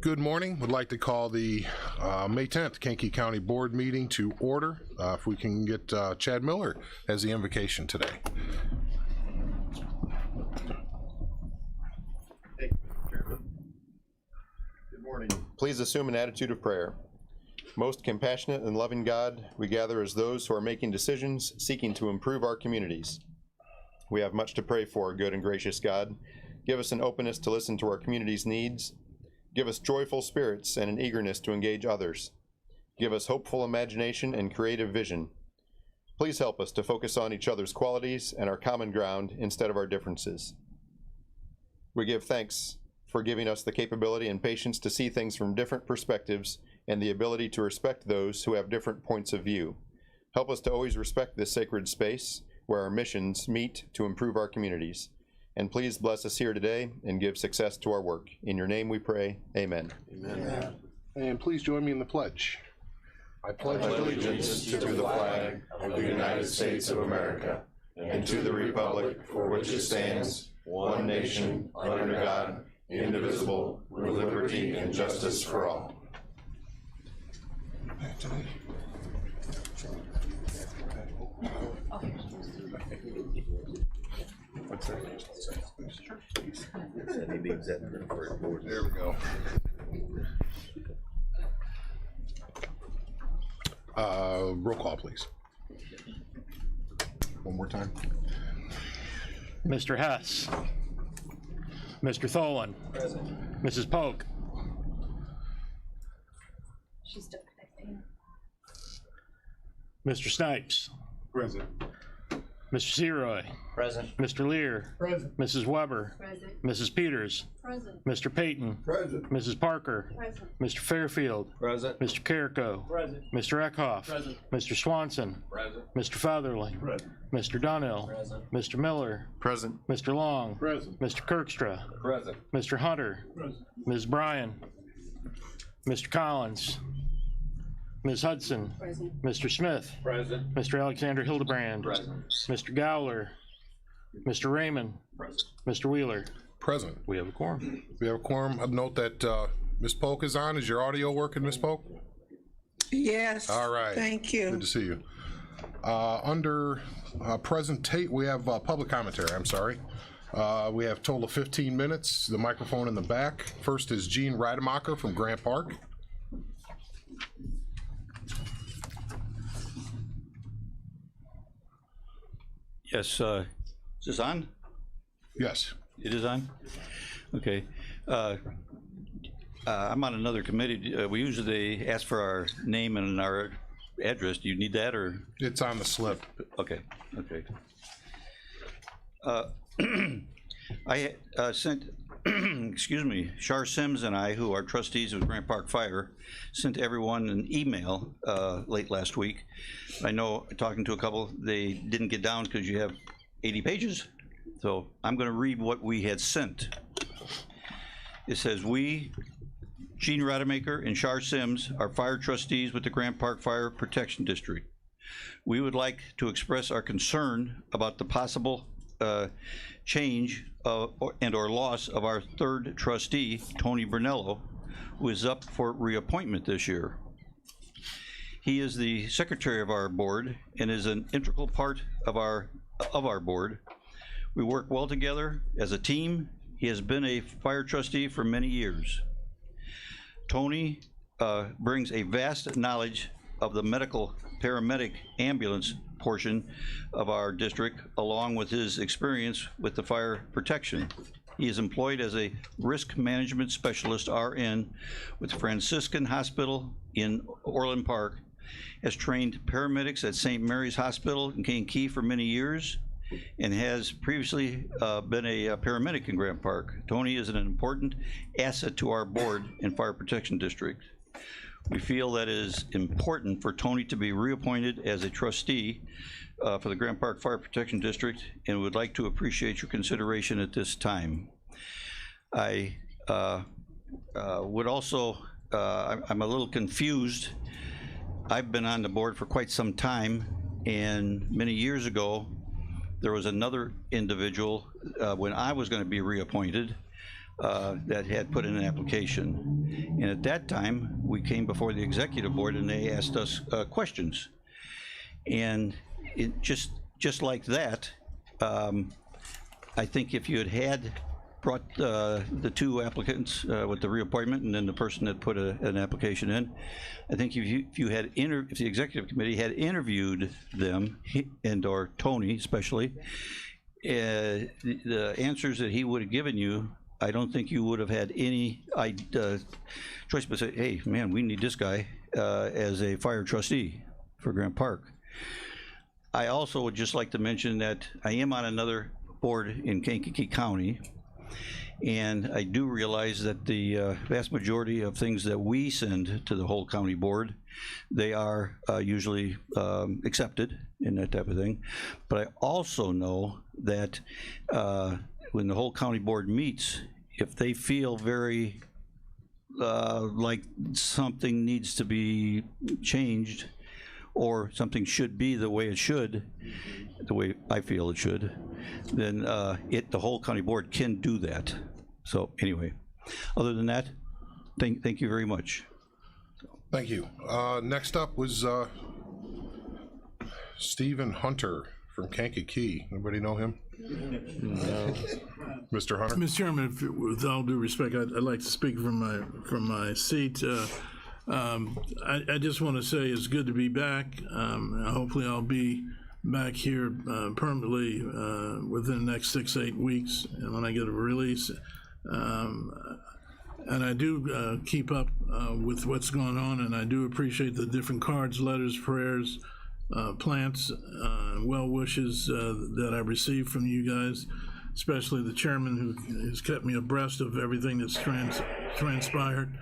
Good morning. Would like to call the May 10th Kankakee County Board meeting to order. If we can get Chad Miller as the invocation today. Thank you, Mr. Chairman. Good morning. Please assume an attitude of prayer. Most compassionate and loving God, we gather as those who are making decisions seeking to improve our communities. We have much to pray for, good and gracious God. Give us an openness to listen to our community's needs. Give us joyful spirits and an eagerness to engage others. Give us hopeful imagination and creative vision. Please help us to focus on each other's qualities and our common ground instead of our differences. We give thanks for giving us the capability and patience to see things from different perspectives and the ability to respect those who have different points of view. Help us to always respect this sacred space where our missions meet to improve our communities. And please bless us here today and give success to our work. In your name we pray, amen. Amen. And please join me in the pledge. I pledge allegiance to the flag of the United States of America and to the republic for which it stands, one nation, under God, indivisible, with liberty and justice for all. What's that? There we go. Roll call, please. One more time. Mr. Hess. Mr. Tholen. Present. Mrs. Polk. She's still connecting. Mr. Snipes. Present. Mr. Seroy. Present. Mr. Lear. Present. Mrs. Weber. Present. Mrs. Peters. Present. Mr. Payton. Present. Mrs. Parker. Present. Mr. Fairfield. Present. Mr. Carrico. Present. Mr. Eckhoff. Present. Mr. Swanson. Present. Mr. Featherly. Present. Mr. Donnell. Present. Mr. Miller. Present. Mr. Long. Present. Mr. Kirkstra. Present. Mr. Hunter. Present. Ms. Bryan. Mr. Collins. Ms. Hudson. Present. Mr. Smith. Present. Mr. Alexander Hildebrand. Present. Mr. Gowler. Mr. Raymond. Present. Mr. Wheeler. Present. We have a quorum. We have a quorum. I'd note that Ms. Polk is on. Is your audio working, Ms. Polk? Yes. All right. Thank you. Good to see you. Under we have public commentary. I'm sorry. We have a total of 15 minutes. The microphone in the back. First is Gene Rademacher from Grant Park. Yes, is this on? Yes. It is on? Okay. I'm on another committee. We usually ask for our name and our address. Do you need that, or? It's on the slip. Okay, okay. I sent, excuse me, Shar Sims and I, who are trustees of Grant Park Fire, sent everyone an email late last week. I know, talking to a couple, they didn't get down because you have 80 pages. So I'm going to read what we had sent. It says, we, Gene Rademacher and Shar Sims, are fire trustees with the Grant Park Fire Protection District. We would like to express our concern about the possible change and or loss of our third trustee, Tony Brunello, who is up for reappointment this year. He is the secretary of our board and is an integral part of our board. We work well together as a team. He has been a fire trustee for many years. Tony brings a vast knowledge of the medical, paramedic, ambulance portion of our district, along with his experience with the fire protection. He is employed as a risk management specialist, RN, with Franciscan Hospital in Orland Park, has trained paramedics at St. Mary's Hospital in Kankakee for many years, and has previously been a paramedic in Grant Park. Tony is an important asset to our board and fire protection district. We feel that it is important for Tony to be reappointed as a trustee for the Grant Park Fire Protection District, and would like to appreciate your consideration at this time. I would also, I'm a little confused. I've been on the board for quite some time, and many years ago, there was another individual, when I was going to be reappointed, that had put in an application. And at that time, we came before the executive board and they asked us questions. And it just like that, I think if you had brought the two applicants with the reappointment and then the person that put an application in, I think if the executive committee had interviewed them, and or Tony especially, the answers that he would have given you, I don't think you would have had any choice but say, hey, man, we need this guy as a fire trustee for Grant Park. I also would just like to mention that I am on another board in Kankakee County, and I do realize that the vast majority of things that we send to the whole county board, they are usually accepted and that type of thing. But I also know that when the whole county board meets, if they feel very like something needs to be changed or something should be the way it should, the way I feel it should, then the whole county board can do that. So anyway, other than that, thank you very much. Thank you. Next up was Stephen Hunter from Kankakee. Anybody know him? No. Mr. Hunter? Mr. Chairman, with all due respect, I'd like to speak from my seat. I just want to say it's good to be back. Hopefully I'll be back here permanently within the next 6 to 8 weeks, and when I get a release. And I do keep up with what's going on, and I do appreciate the different cards, letters, prayers, plants, well wishes that I receive from you guys, especially the chairman who has kept me abreast of everything that's transpired.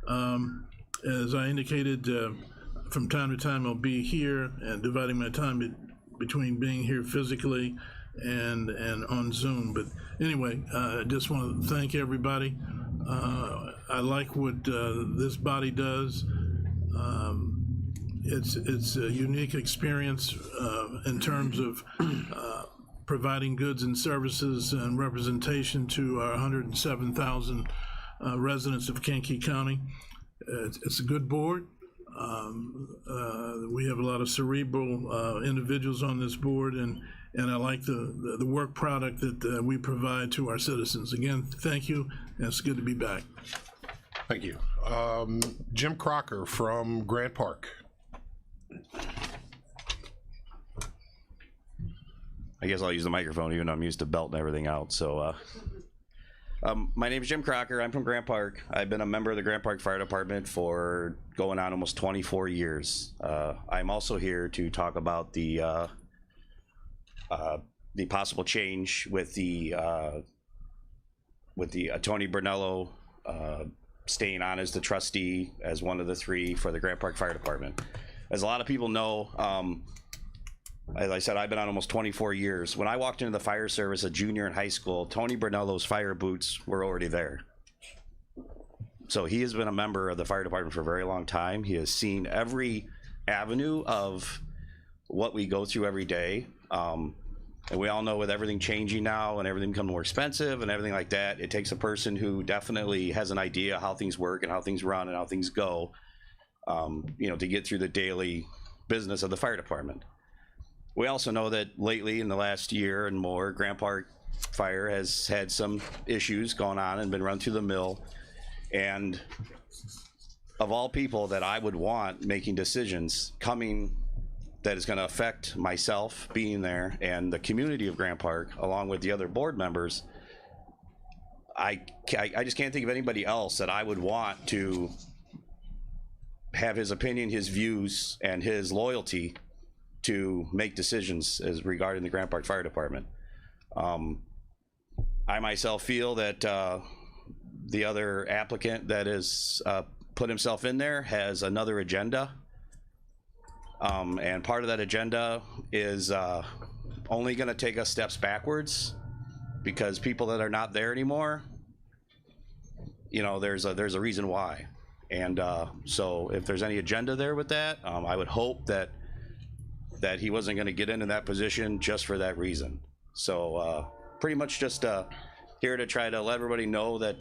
As I indicated, from time to time I'll be here and dividing my time between being here physically and on Zoom. But anyway, I just want to thank everybody. I like what this body does. It's a unique experience in terms of providing goods and services and representation to our 107,000 residents of Kankakee County. It's a good board. We have a lot of cerebral individuals on this board, and I like the work product that we provide to our citizens. Again, thank you, and it's good to be back. Thank you. Jim Crocker from Grant Park. I guess I'll use the microphone even though I'm used to belting everything out. So my name is Jim Crocker. I'm from Grant Park. I've been a member of the Grant Park Fire Department for going on almost 24 years. I'm also here to talk about the possible change with the Tony Brunello staying on as the trustee as one of the three for the Grant Park Fire Department. As a lot of people know, as I said, I've been on almost 24 years. When I walked into the fire service, a junior in high school, Tony Brunello's fire boots were already there. So he has been a member of the fire department for a very long time. He has seen every avenue of what we go through every day. And we all know with everything changing now and everything becoming more expensive and everything like that, it takes a person who definitely has an idea how things work and how things run and how things go, to get through the daily business of the fire department. We also know that lately, in the last year and more, Grant Park Fire has had some issues going on and been run through the mill. And of all people that I would want making decisions coming that is going to affect myself being there and the community of Grant Park, along with the other board members, I just can't think of anybody else that I would want to have his opinion, his views, and his loyalty to make decisions as regarding the Grant Park Fire Department. I myself feel that the other applicant that has put himself in there has another agenda. And part of that agenda is only going to take us steps backwards, because people that are not there anymore, there's a reason why. And so if there's any agenda there with that, I would hope that he wasn't going to get into that position just for that reason. So pretty much just here to try to let everybody know that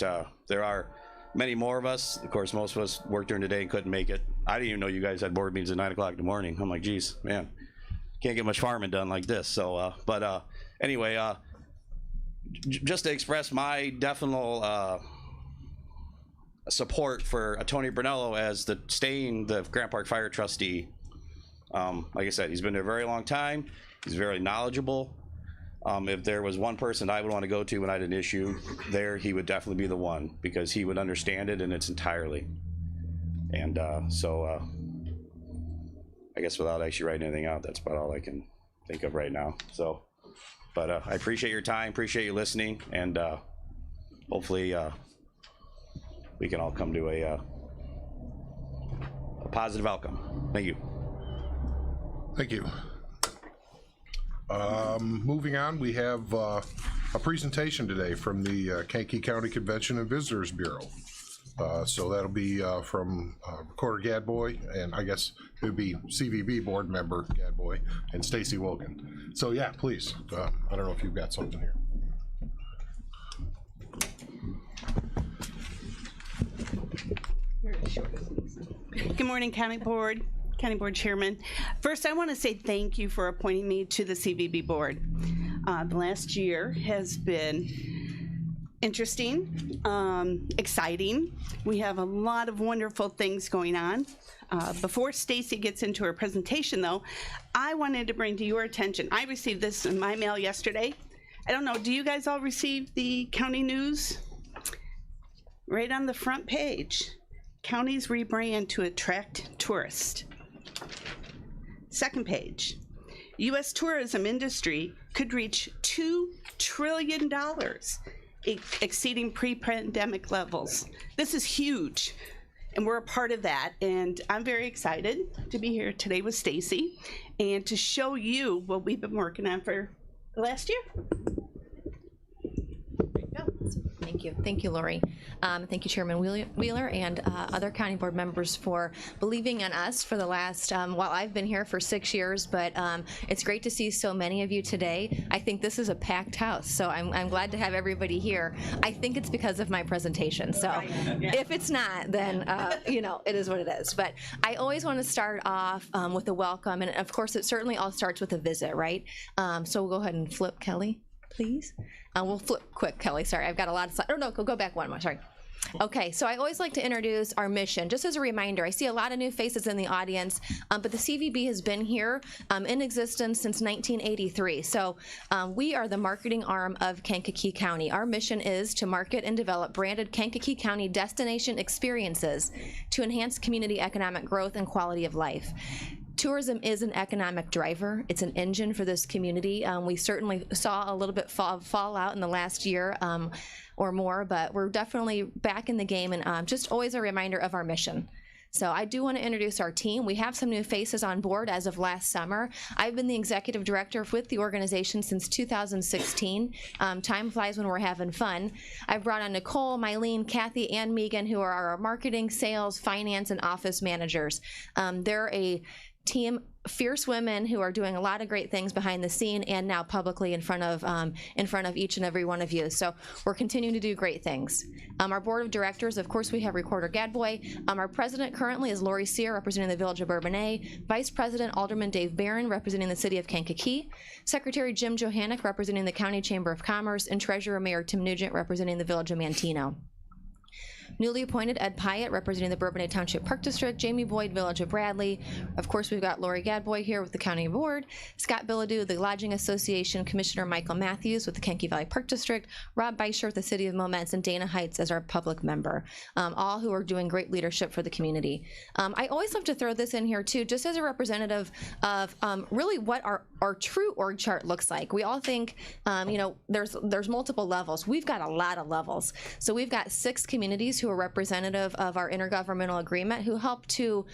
there are many more of us. Of course, most of us worked during the day and couldn't make it. I didn't even know you guys had board meetings at 9 o'clock in the morning. I'm like, geez, man, can't get much farming done like this. So, anyway, just to express my definite support for Tony Brunello as staying the Grant Park Fire trustee. Like I said, he's been there a very long time. He's very knowledgeable. If there was one person I would want to go to when I had an issue there, he would definitely be the one, because he would understand it in its entirely. And I guess without actually writing anything out, that's about all I can think of right now. So, but I appreciate your time, appreciate you listening, and hopefully we can all come to a positive outcome. Thank you. Thank you. Moving on, we have a presentation today from the Kankakee County Convention and Visitors Bureau. So that'll be from Recorder Gadboy, and I guess it would be CVB board member Gadboy and Stacy Wogan. So yeah, please. I don't know if you've got something here. Good morning, County Board Chairman. First, I want to say thank you for appointing me to the CVB board. The last year has been interesting, exciting. We have a lot of wonderful things going on. Before Stacy gets into her presentation, though, I wanted to bring to your attention, I received this in my mail yesterday. I don't know, do you guys all receive the county news? Right on the front page, counties rebrand to attract tourists. Second page, U.S. tourism industry could reach $2 trillion, exceeding pre-pandemic levels. This is huge, and we're a part of that, and I'm very excited to be here today with Stacy and to show you what we've been working on for the last year. Thank you, Lori. Thank you, Chairman Wheeler and other county board members for believing in us for the last, well, I've been here for 6 years, but it's great to see so many of you today. I think this is a packed house, so I'm glad to have everybody here. I think it's because of my presentation, so if it's not, then, you know, it is what it is. But I always want to start off with a welcome, and of course, it certainly all starts with a visit, right? So we'll go ahead and flip, Kelly, please. We'll flip quick, Kelly. Sorry, I've got a lot of slides. Oh, no, go back one more. Sorry. Okay, so I always like to introduce our mission. Just as a reminder, I see a lot of new faces in the audience, but the CVB has been here in existence since 1983. So we are the marketing arm of Kankakee County. Our mission is to market and develop branded Kankakee County destination experiences to enhance community economic growth and quality of life. Tourism is an economic driver. It's an engine for this community. We certainly saw a little bit fallout in the last year or more, but we're definitely back in the game, and just always a reminder of our mission. So I do want to introduce our team. We have some new faces on board as of last summer. I've been the executive director with the organization since 2016. Time flies when we're having fun. I've brought on Nicole, Mylene, Kathy, and Megan, who are our marketing, sales, finance, and office managers. They're a team, fierce women who are doing a lot of great things behind the scene and now publicly in front of each and every one of you. So we're continuing to do great things. Our board of directors, of course, we have Recorder Gadboy. Our president currently is Lori Sear, representing the Village of Bourbonnais. Vice President Alderman Dave Barron, representing the City of Kankakee. Secretary Jim Johannick, representing the County Chamber of Commerce, and Treasurer Mayor Tim Nugent, representing the Village of Mantino. Newly appointed Ed Pyatt, representing the Bourbonnais Township Park District, Jamie Boyd, Village of Bradley. Of course, we've got Lori Gadboy here with the County Board, Scott Bilodeau, the Lodging Association, Commissioner Michael Matthews with the Kankakee Valley Park District, Rob Beischer with the City of Momence, and Dana Heights as our public member, all who are doing great leadership for the community. I always love to throw this in here too, just as a representative of really what our true org chart looks like. We all think, you know, there's multiple levels. We've got a lot of levels. So we've got 6 communities to a representative of our intergovernmental agreement who helped to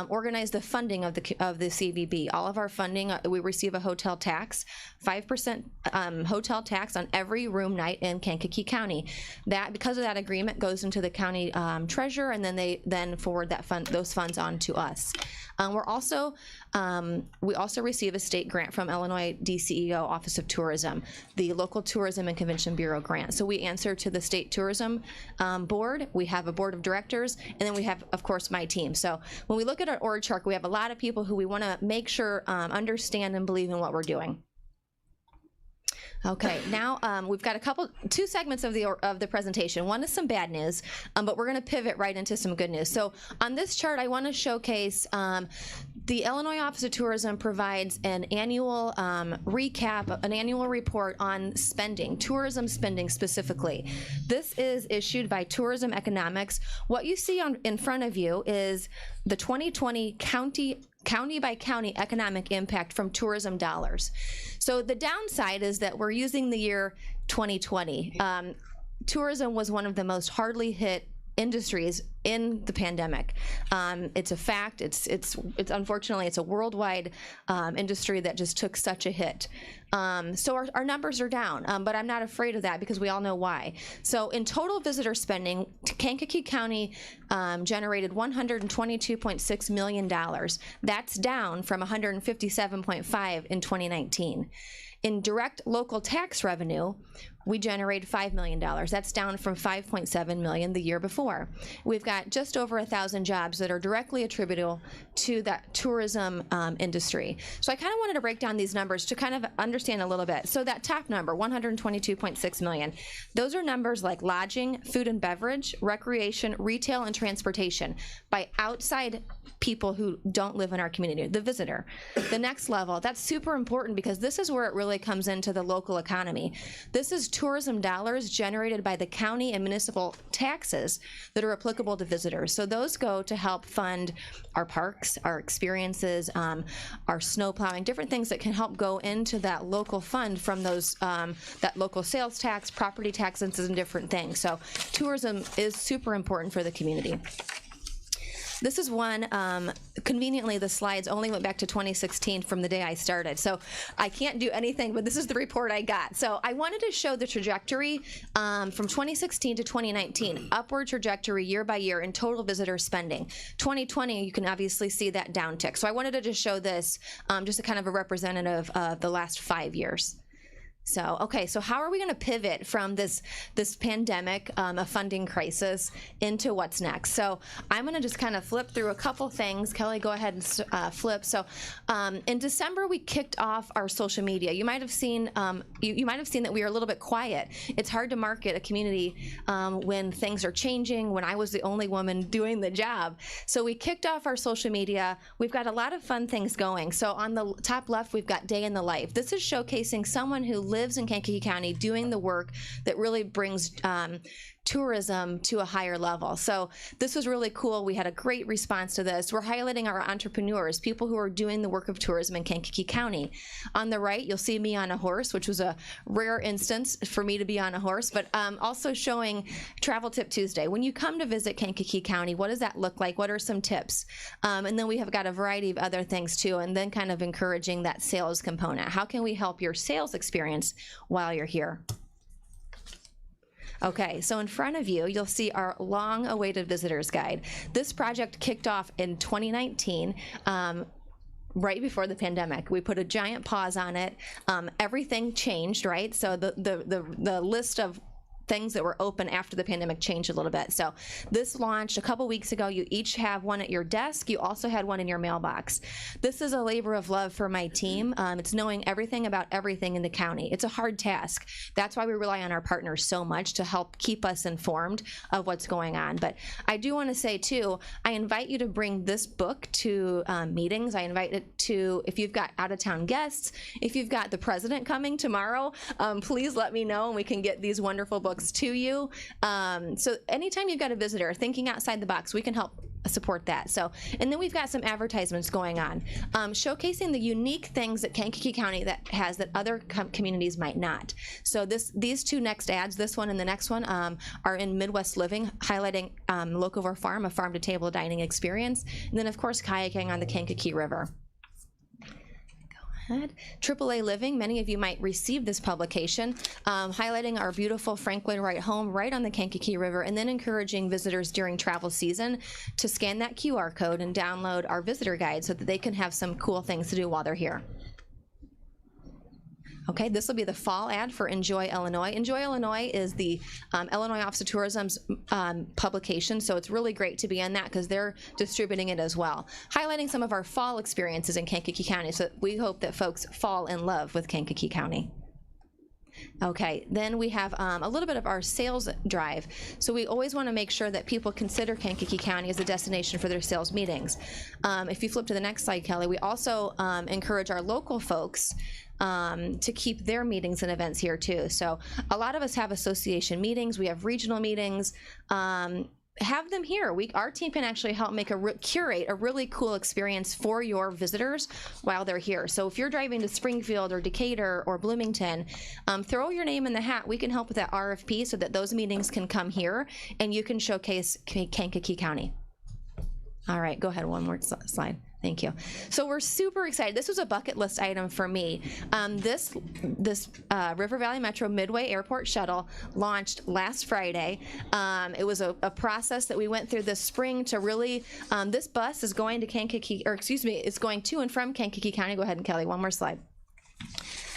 organize the funding of the CVB. All of our funding, we receive a hotel tax, 5% hotel tax on every room night in Kankakee County. That, because of that agreement, goes into the county treasurer, and then they forward those funds on to us. We also receive a state grant from Illinois DCEO Office of Tourism, the local tourism and convention bureau grant. So we answer to the state tourism board. We have a board of directors, and then we have, of course, my team. So when we look at our org chart, we have a lot of people who we want to make sure understand and believe in what we're doing. Okay, now we've got two segments of the presentation. One is some bad news, but we're going to pivot right into some good news. So on this chart, I want to showcase the Illinois Office of Tourism provides an annual recap, an annual report on spending, tourism spending specifically. This is issued by Tourism Economics. What you see in front of you is the 2020 county by county economic impact from tourism dollars. So the downside is that we're using the year 2020. Tourism was one of the most hardly hit industries in the pandemic. It's a fact. It's unfortunately it's a worldwide industry that just took such a hit. So our numbers are down, but I'm not afraid of that because we all know why. So in total visitor spending, Kankakee County generated $122.6 million. That's down from $157.5 in 2019. In direct local tax revenue, we generate $5 million. That's down from $5.7 million the year before. We've got just over 1,000 jobs that are directly attributable to that tourism industry. So I kind of wanted to break down these numbers to kind of understand a little bit. So that top number, $122.6 million, those are numbers like lodging, food and beverage, recreation, retail, and transportation by outside people who don't live in our community, the visitor. The next level, that's super important because this is where it really comes into the local economy. This is tourism dollars generated by the county and municipal taxes that are applicable to visitors. So those go to help fund our parks, our experiences, our snow plowing, different things that can help go into that local fund from those that local sales tax, property taxes, and different things. So tourism is super important for the community. This is one, conveniently the slides only went back to 2016 from the day I started. So I can't do anything, but this is the report I got. So I wanted to show the trajectory from 2016 to 2019, upward trajectory year by year in total visitor spending. 2020, you can obviously see that downtick. So I wanted to just show this just a kind of a representative of the last 5 years. So, okay, so how are we going to pivot from this pandemic, a funding crisis, into what's next? So I'm going to just kind of flip through a couple things. Kelly, go ahead and flip. So in December, we kicked off our social media. You might have seen you might have seen that we are a little bit quiet. It's hard to market a community when things are changing, when I was the only woman doing the job. So we kicked off our social media. We've got a lot of fun things going. So on the top left, we've got Day in the Life. This is showcasing someone who lives in Kankakee County doing the work that really brings tourism to a higher level. So this was really cool. We had a great response to this. We're highlighting our entrepreneurs, people who are doing the work of tourism in Kankakee County. On the right, you'll see me on a horse, which was a rare instance for me to be on a horse, but also showing Travel Tip Tuesday. When you come to visit Kankakee County, what does that look like? What are some tips? And then we have got a variety of other things too, and then kind of encouraging that sales component. How can we help your sales experience while you're here? Okay, so in front of you, you'll see our long-awaited visitors guide. This project kicked off in 2019, right before the pandemic. We put a giant pause on it. Everything changed, right? So the list of things that were open after the pandemic changed a little bit. So this launched a couple weeks ago. You each have one at your desk. You also had one in your mailbox. This is a labor of love for my team. It's knowing everything about everything in the county. It's a hard task. That's why we rely on our partners so much to help keep us informed of what's going on. But I do want to say too, I invite you to bring this book to meetings. I invite it to, if you've got out-of-town guests, if you've got the president coming tomorrow, please let me know and we can get these wonderful books to you. So anytime you've got a visitor thinking outside the box, we can help support that. So, and then we've got some advertisements going on, showcasing the unique things that Kankakee County that has that other communities might not. So these two next ads, this one and the next one, are in Midwest Living, highlighting Locavore Farm, a farm-to-table dining experience, and then of course kayaking on the Kankakee River. AAA Living, many of you might receive this publication, highlighting our beautiful Franklin Wright home right on the Kankakee River, and then encouraging visitors during travel season to scan that QR code and download our visitor guide so that they can have some cool things to do while they're here. Okay, this will be the fall ad for Enjoy Illinois. Enjoy Illinois is the Illinois Office of Tourism's publication, so it's really great to be in that because they're distributing it as well, highlighting some of our fall experiences in Kankakee County, so we hope that folks fall in love with Kankakee County. Okay, then we have a little bit of our sales drive. So we always want to make sure that people consider Kankakee County as a destination for their sales meetings. If you flip to the next slide, Kelly, we also encourage our local folks to keep their meetings and events here too. So a lot of us have association meetings, we have regional meetings. Have them here. Our team can actually help make curate a really cool experience for your visitors while they're here. So if you're driving to Springfield or Decatur or Bloomington, throw your name in the hat. We can help with that RFP so that those meetings can come here and you can showcase Kankakee County. All right, go ahead, one more slide. Thank you. So we're super excited. This was a bucket list item for me. This River Valley Metro Midway Airport Shuttle launched last Friday. It was a process that we went through this spring to really, this bus is going to Kankakee, or excuse me, it's going to and from Kankakee County. Go ahead and Kelly, one more slide.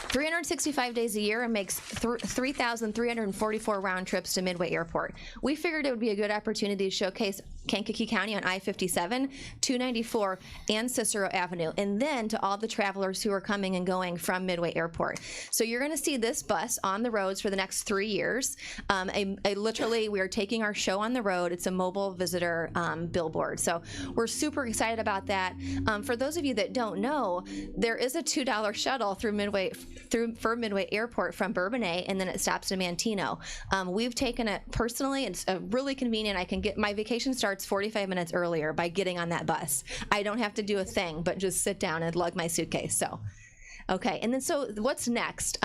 365 days a year and makes 3,344 round trips to Midway Airport. We figured it would be a good opportunity to showcase Kankakee County on I-57, 294, and Cicero Avenue, and then to all the travelers who are coming and going from Midway Airport. So you're going to see this bus on the roads for the next 3 years. Literally, we are taking our show on the road. It's a mobile visitor billboard. So we're super excited about that. For those of you that don't know, there is a $2 shuttle through Midway Airport from Bourbonnais, and then it stops to Manteno. We've taken it personally. It's really convenient. I can get my vacation starts 45 minutes earlier by getting on that bus. I don't have to do a thing but just sit down and lug my suitcase. So okay, and then so what's next?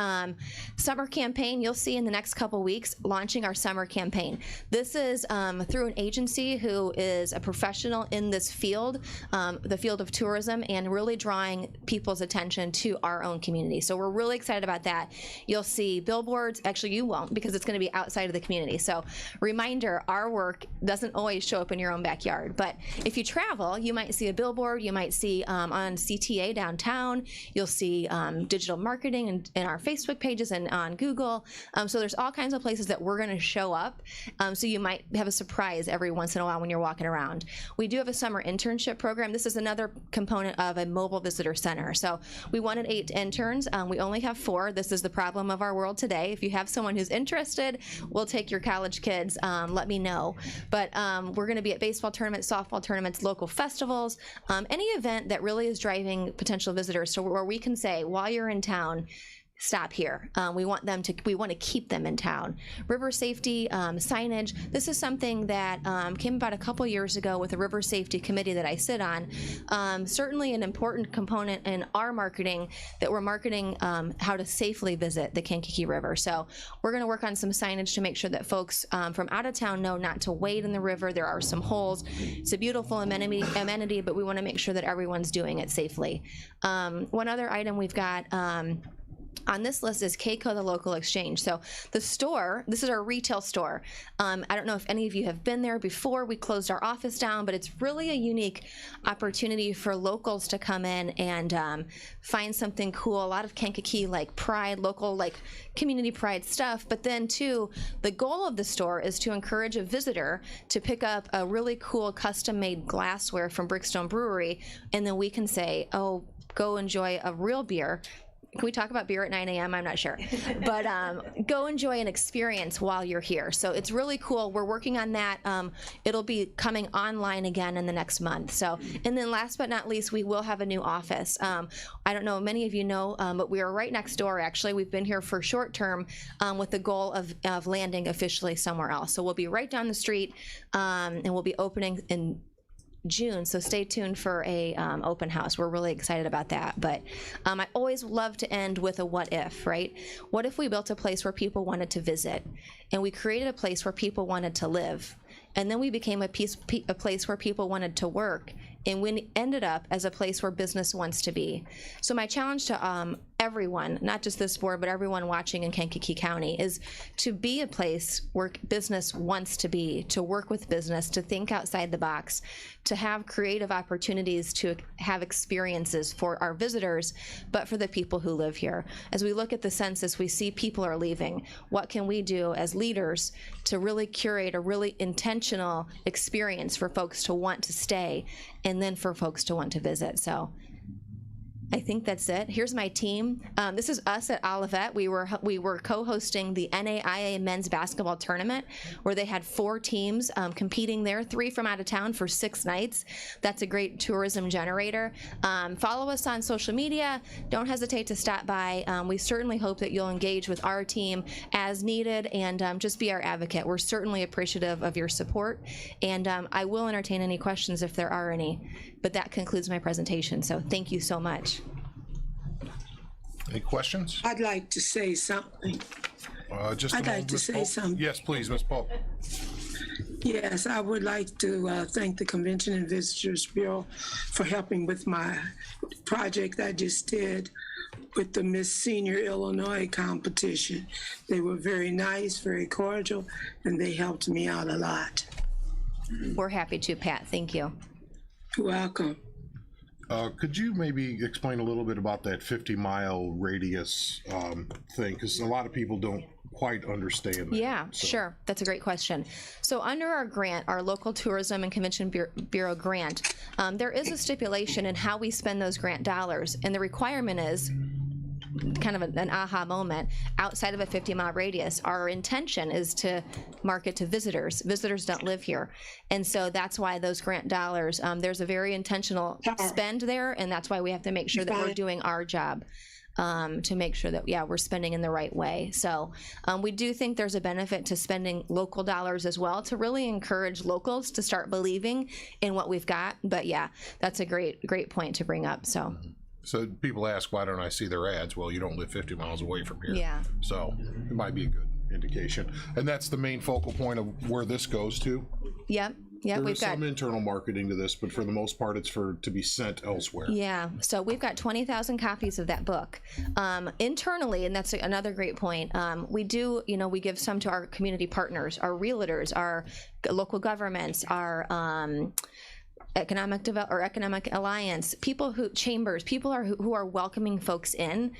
Summer campaign, you'll see in the next couple weeks, launching our summer campaign. This is through an agency who is a professional in this field, the field of tourism, and really drawing people's attention to our own community. So we're really excited about that. You'll see billboards, actually you won't because it's gonna be outside of the community. So reminder, our work doesn't always show up in your own backyard, but if you travel, you might see a billboard, you might see on CTA downtown, you'll see digital marketing and our Facebook pages and on Google. So there's all kinds of places that we're going to show up. So you might have a surprise every once in a while when you're walking around. We do have a summer internship program. This is another component of a mobile visitor center. So we wanted 8 interns. We only have 4. This is the problem of our world today. If you have someone who's interested, we'll take your college kids. Let me know. But we're going to be at baseball tournaments, softball tournaments, local festivals, any event that really is driving potential visitors. So where we can say, while you're in town, stop here. We want to keep them in town. River safety, signage. This is something that came about a couple years ago with the river safety committee that I sit on. Certainly an important component in our marketing, that we're marketing how to safely visit the Kankakee River. So we're going to work on some signage to make sure that folks from out of town know not to wade in the river. There are some holes. It's a beautiful amenity, but we want to make sure that everyone's doing it safely. One other item we've got on this list is Keiko, the local exchange. So the store, this is our retail store. I don't know if any of you have been there before. We closed our office down, but it's really a unique opportunity for locals to come in and find something cool. A lot of Kankakee like pride, local like community pride stuff. But then too, the goal of the store is to encourage a visitor to pick up a really cool custom-made glassware from Brickstone Brewery, and then we can say, oh, go enjoy a real beer. Can we talk about beer at 9 a.m.? I'm not sure. But go enjoy an experience while you're here. So it's really cool. We're working on that. It'll be coming online again in the next month. So, and then last but not least, we will have a new office. I don't know, many of you know, but we are right next door, actually. We've been here for short term with the goal of landing officially somewhere else. So we'll be right down the street, and we'll be opening in June, so stay tuned for a open house. We're really excited about that. But I always love to end with a what if, right? What if we built a place where people wanted to visit, and we created a place where people wanted to live, and then we became a place where people wanted to work, and we ended up as a place where business wants to be. So my challenge to everyone, not just this board, but everyone watching in Kankakee County, is to be a place where business wants to be, to work with business, to think outside the box, to have creative opportunities, to have experiences for our visitors, but for the people who live here. As we look at the census, we see people are leaving. What can we do as leaders to really curate a really intentional experience for folks to want to stay, and then for folks to want to visit? So I think that's it. Here's my team. This is us at Olivet. We were co-hosting the NAIA men's basketball tournament, where they had 4 teams competing there, 3 from out of town for 6 nights. That's a great tourism generator. Follow us on social media. Don't hesitate to stop by. We certainly hope that you'll engage with our team as needed, and just be our advocate. We're certainly appreciative of your support, and I will entertain any questions if there are any. But that concludes my presentation, so thank you so much. Any questions? I'd like to say something. Just a I'd moment, like to Ms. say Pope. something. Yes, please, Ms. Pope. Yes, I would like to thank the Convention and Visitors Bureau for helping with my project I just did with the Miss Senior Illinois competition. They were very nice, very cordial, and they helped me out a lot. We're happy to, Pat. Thank you. You're welcome. Could you maybe explain a little bit about that 50-mile radius thing? Because a lot of people don't quite understand that. Yeah, sure. That's a great question. So under our grant, our local tourism and convention bureau grant, there is a stipulation in how we spend those grant dollars, and the requirement is kind of an aha moment. Outside of a 50-mile radius, our intention is to market to visitors. Visitors don't live here, and so that's why those grant dollars, there's a very intentional spend there, and that's why we have to make sure that we're doing our job to make sure that, yeah, we're spending in the right way. So we do think there's a benefit to spending local dollars as well, to really encourage locals to start believing in what we've got. But yeah, that's a great point to bring up. So people ask, why don't I see their ads? Well, you don't live 50 miles away from here. Yeah. So it might be a good indication. And that's the main focal point of where this goes to. Yep. Yeah, There we've is got some internal marketing to this, but for the most part, it's to be sent elsewhere. Yeah, so we've got 20,000 copies of that book. Internally, and that's another great point, we do, we give some to our community partners, our realtors, our local governments, our economic alliance, chambers, people who are welcoming folks in.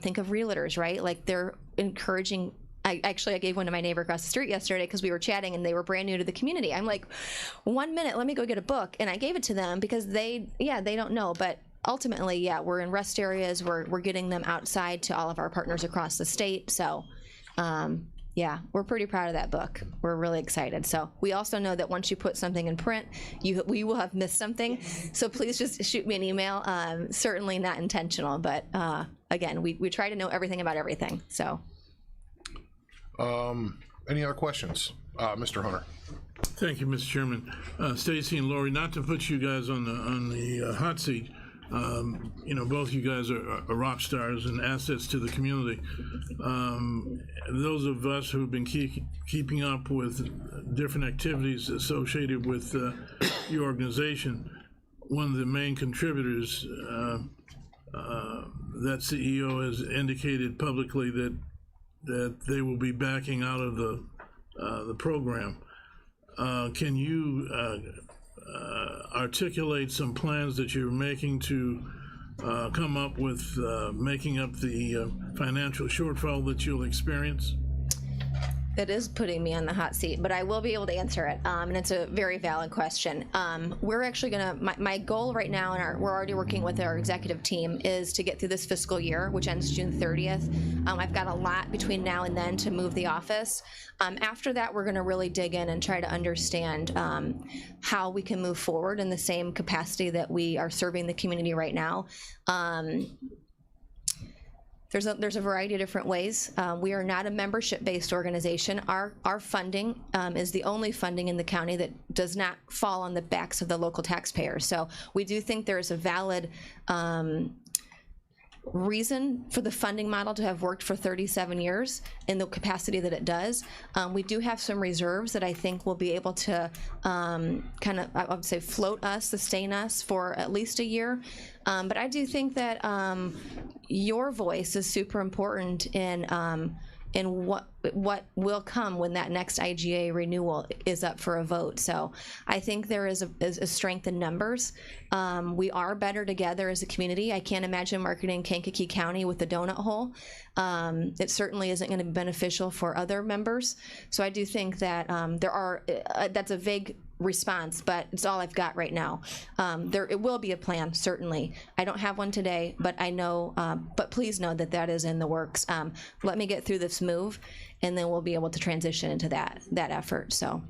Think of realtors, right? Like, they're encouraging. I gave one to my neighbor across the street yesterday because we were chatting and they were brand new to the community. I'm like, 1 minute, let me go get a book. And I gave it to them because they don't know. But ultimately, yeah, we're in rest areas. We're getting them outside to all of our partners across the state. So, yeah, we're pretty proud of that book. We're really excited. So we also know that once you put something in print, we will have missed something. So please just shoot me an email. Certainly not intentional, but again, we try to know everything about everything. So. Any other questions? Mr. Hunter. Thank you, Mr. Chairman. Stacy and Lori, not to put you guys on the hot seat, both you guys are rock stars and assets to the community. Those of us who've been keeping up with different activities associated with your organization, one of the main contributors, that CEO has indicated publicly that they will be backing out of the program. Can you articulate some plans that you're making to come up with making up the financial shortfall that you'll experience? That is putting me on the hot seat, but I will be able to answer it, and it's a very valid question. We're actually my goal right now, and we're already working with our executive team, is to get through this fiscal year, which ends June 30th. I've got a lot between now and then to move the office. After that, we're gonna really dig in and try to understand how we can move forward in the same capacity that we are serving the community right now. There's a variety of different ways. We are not a membership-based organization. Our funding is the only funding in the county that does not fall on the backs of the local taxpayers. So we do think there is a valid reason for the funding model to have worked for 37 years in the capacity that it does. We do have some reserves that I think will be able to kind of, I would say, float us, sustain us for at least a year. But I do think that your voice is super important in what will come when that next IGA renewal is up for a vote. So I think there is a strength in numbers. We are better together as a community. I can't imagine marketing Kankakee County with the donut hole. It certainly isn't going to be beneficial for other members. So I do think that that's a vague response, but it's all I've got right now. It will be a plan, certainly. I don't have one today, but I know, but please know that is in the works. Let me get through this move, and then we'll be able to transition into that effort. So,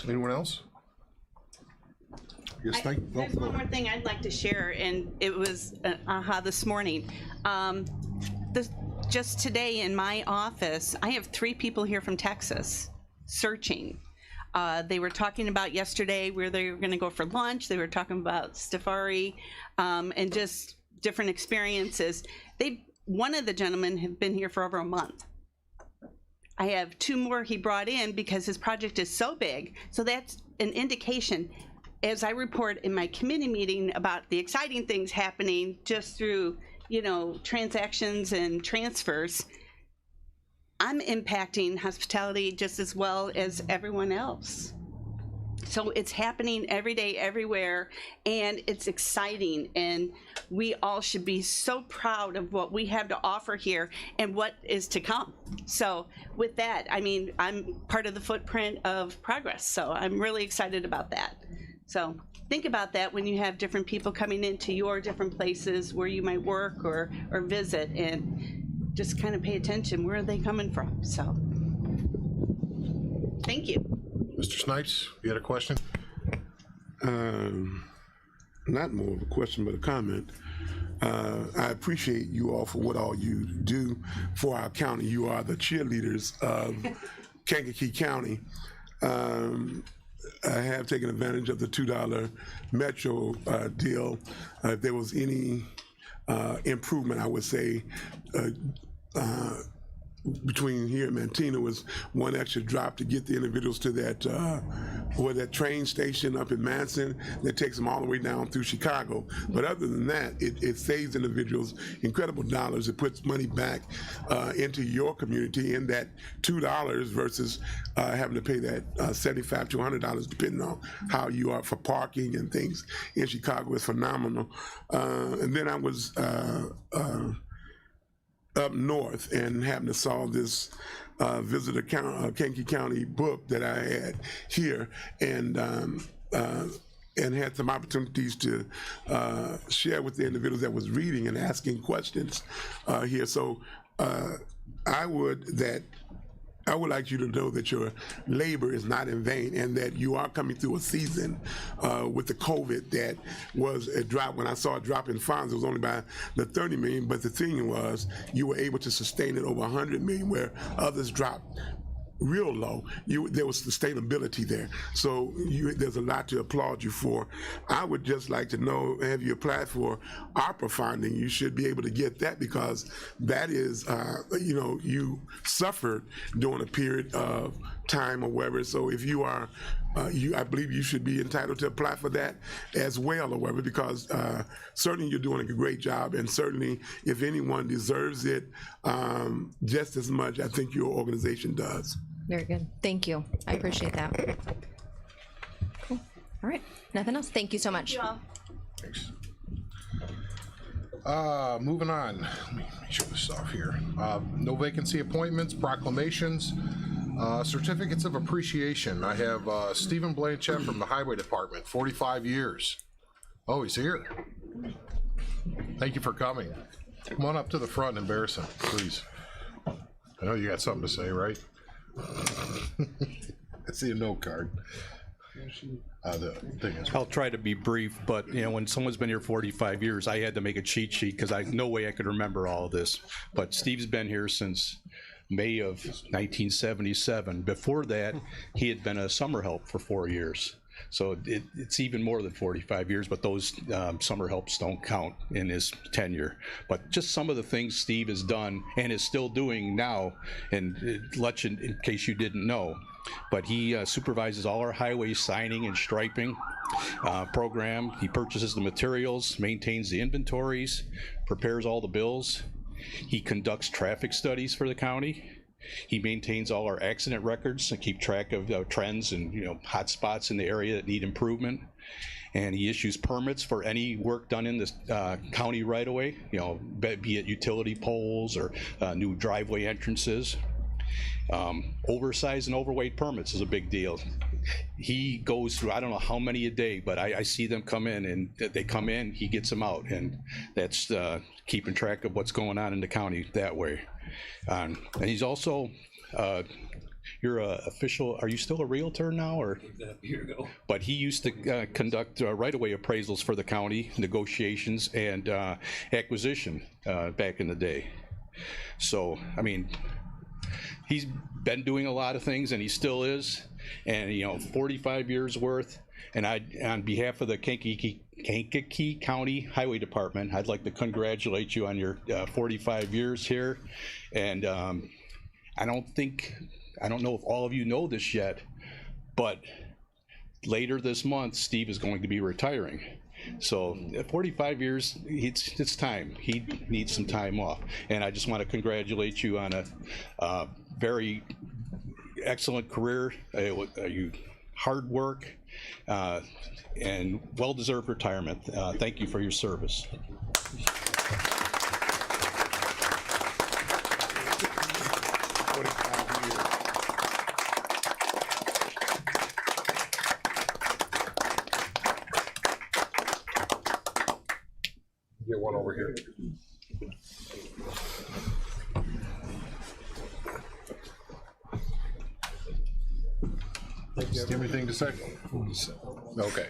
Anyone else? Yes, There's one more thing I'd like to share, and it was this morning. Just today in my office, I have 3 people here from Texas searching. They were talking about yesterday where they were going to go for lunch. They were talking about Stafari and just different experiences. One of the gentlemen have been here for over a month. I have 2 more he brought in because his project is so big. So that's an indication. As I report in my committee meeting about the exciting things happening just through, transactions and transfers, I'm impacting hospitality just as well as everyone else. So it's happening every day, everywhere, and it's exciting, and we all should be so proud of what we have to offer here and what is to come. So with that, I'm part of the footprint of progress, so I'm really excited about that. So think about that when you have different people coming into your different places where you might work or visit, and just kind of pay attention. Where are they coming from? So, thank you. Mr. Snipes, you had a question? Not more of a question, but a comment. I appreciate you all for what all you do for our county. You are the cheerleaders of Kankakee County. I have taken advantage of the $2 Metro deal. If there was any improvement, I would say, between here and Mantina was one extra drop to get the individuals to that train station up in Manson that takes them all the way down through Chicago. But other than that, it saves individuals incredible dollars. It puts money back into your community in that $2 versus having to pay that $75 to $100 depending on how you are for parking and things in Chicago is phenomenal. And then I was up north and happened to saw this visitor Kankakee County book that I had here, and had some opportunities to share with the individuals that was reading and asking questions here. So I would like you to know that your labor is not in vain, and that you are coming through a season with the COVID that was a drop. When I saw a drop in funds, it was only by the 30 million, but the thing was you were able to sustain it over 100 million where others dropped real low. There was sustainability there. So there's a lot to applaud you for. I would just like to know, have you applied for ARPA funding? You should be able to get that because that is, you suffered during a period of time or whatever. So if you are, I believe you should be entitled to apply for that as well or whatever, because certainly you're doing a great job, and certainly if anyone deserves it just as much, I think your organization does. Very good. Thank you. I appreciate that. Cool. All right. Nothing else. Thank you so much. Thank you all. Thanks. Moving on. Let me make sure this is off here. No vacancy appointments, proclamations, certificates of appreciation. I have Stephen Blanchett from the Highway Department, 45 years. Oh, he's here. Thank you for coming. Come on up to the front and embarrass him, please. I know you got something to say, right? I see a note card. the thing is. I'll try to be brief, but you know, when someone's been here 45 years, I had to make a cheat sheet because no way I could remember all of this. But Steve's been here since May of 1977. Before that, he had been a summer help for 4 years. So it's even more than 45 years, but those summer helps don't count in his tenure. But just some of the things Steve has done and is still doing now, and let you, in case you didn't know, but he supervises all our highway signing and striping program. He purchases the materials, maintains the inventories, prepares all the bills. He conducts traffic studies for the county. He maintains all our accident records and keep track of trends and hot spots in the area that need improvement. And he issues permits for any work done in the county right away, be it utility poles or new driveway entrances. Oversized and overweight permits is a big deal. He goes through, I don't know how many a day, but I see them come in, and they come in, he gets them out, and that's keeping track of what's going on in the county that way. And he's also, you're a official, are you still a realtor now, or? Here we go. But he used to conduct right-of-way appraisals for the county, negotiations, and acquisition back in the day. So, I mean, he's been doing a lot of things, and he still is, and 45 years worth. And on behalf of the Kankakee County Highway Department, I'd like to congratulate you on your 45 years here. And I don't know if all of you know this yet, but later this month, Steve is going to be retiring. So 45 years, it's time. He needs some time off. And I just want to congratulate you on a very excellent career, hard work, and well-deserved retirement. Thank you for your service. Get one over here. Do you have anything to say? Okay.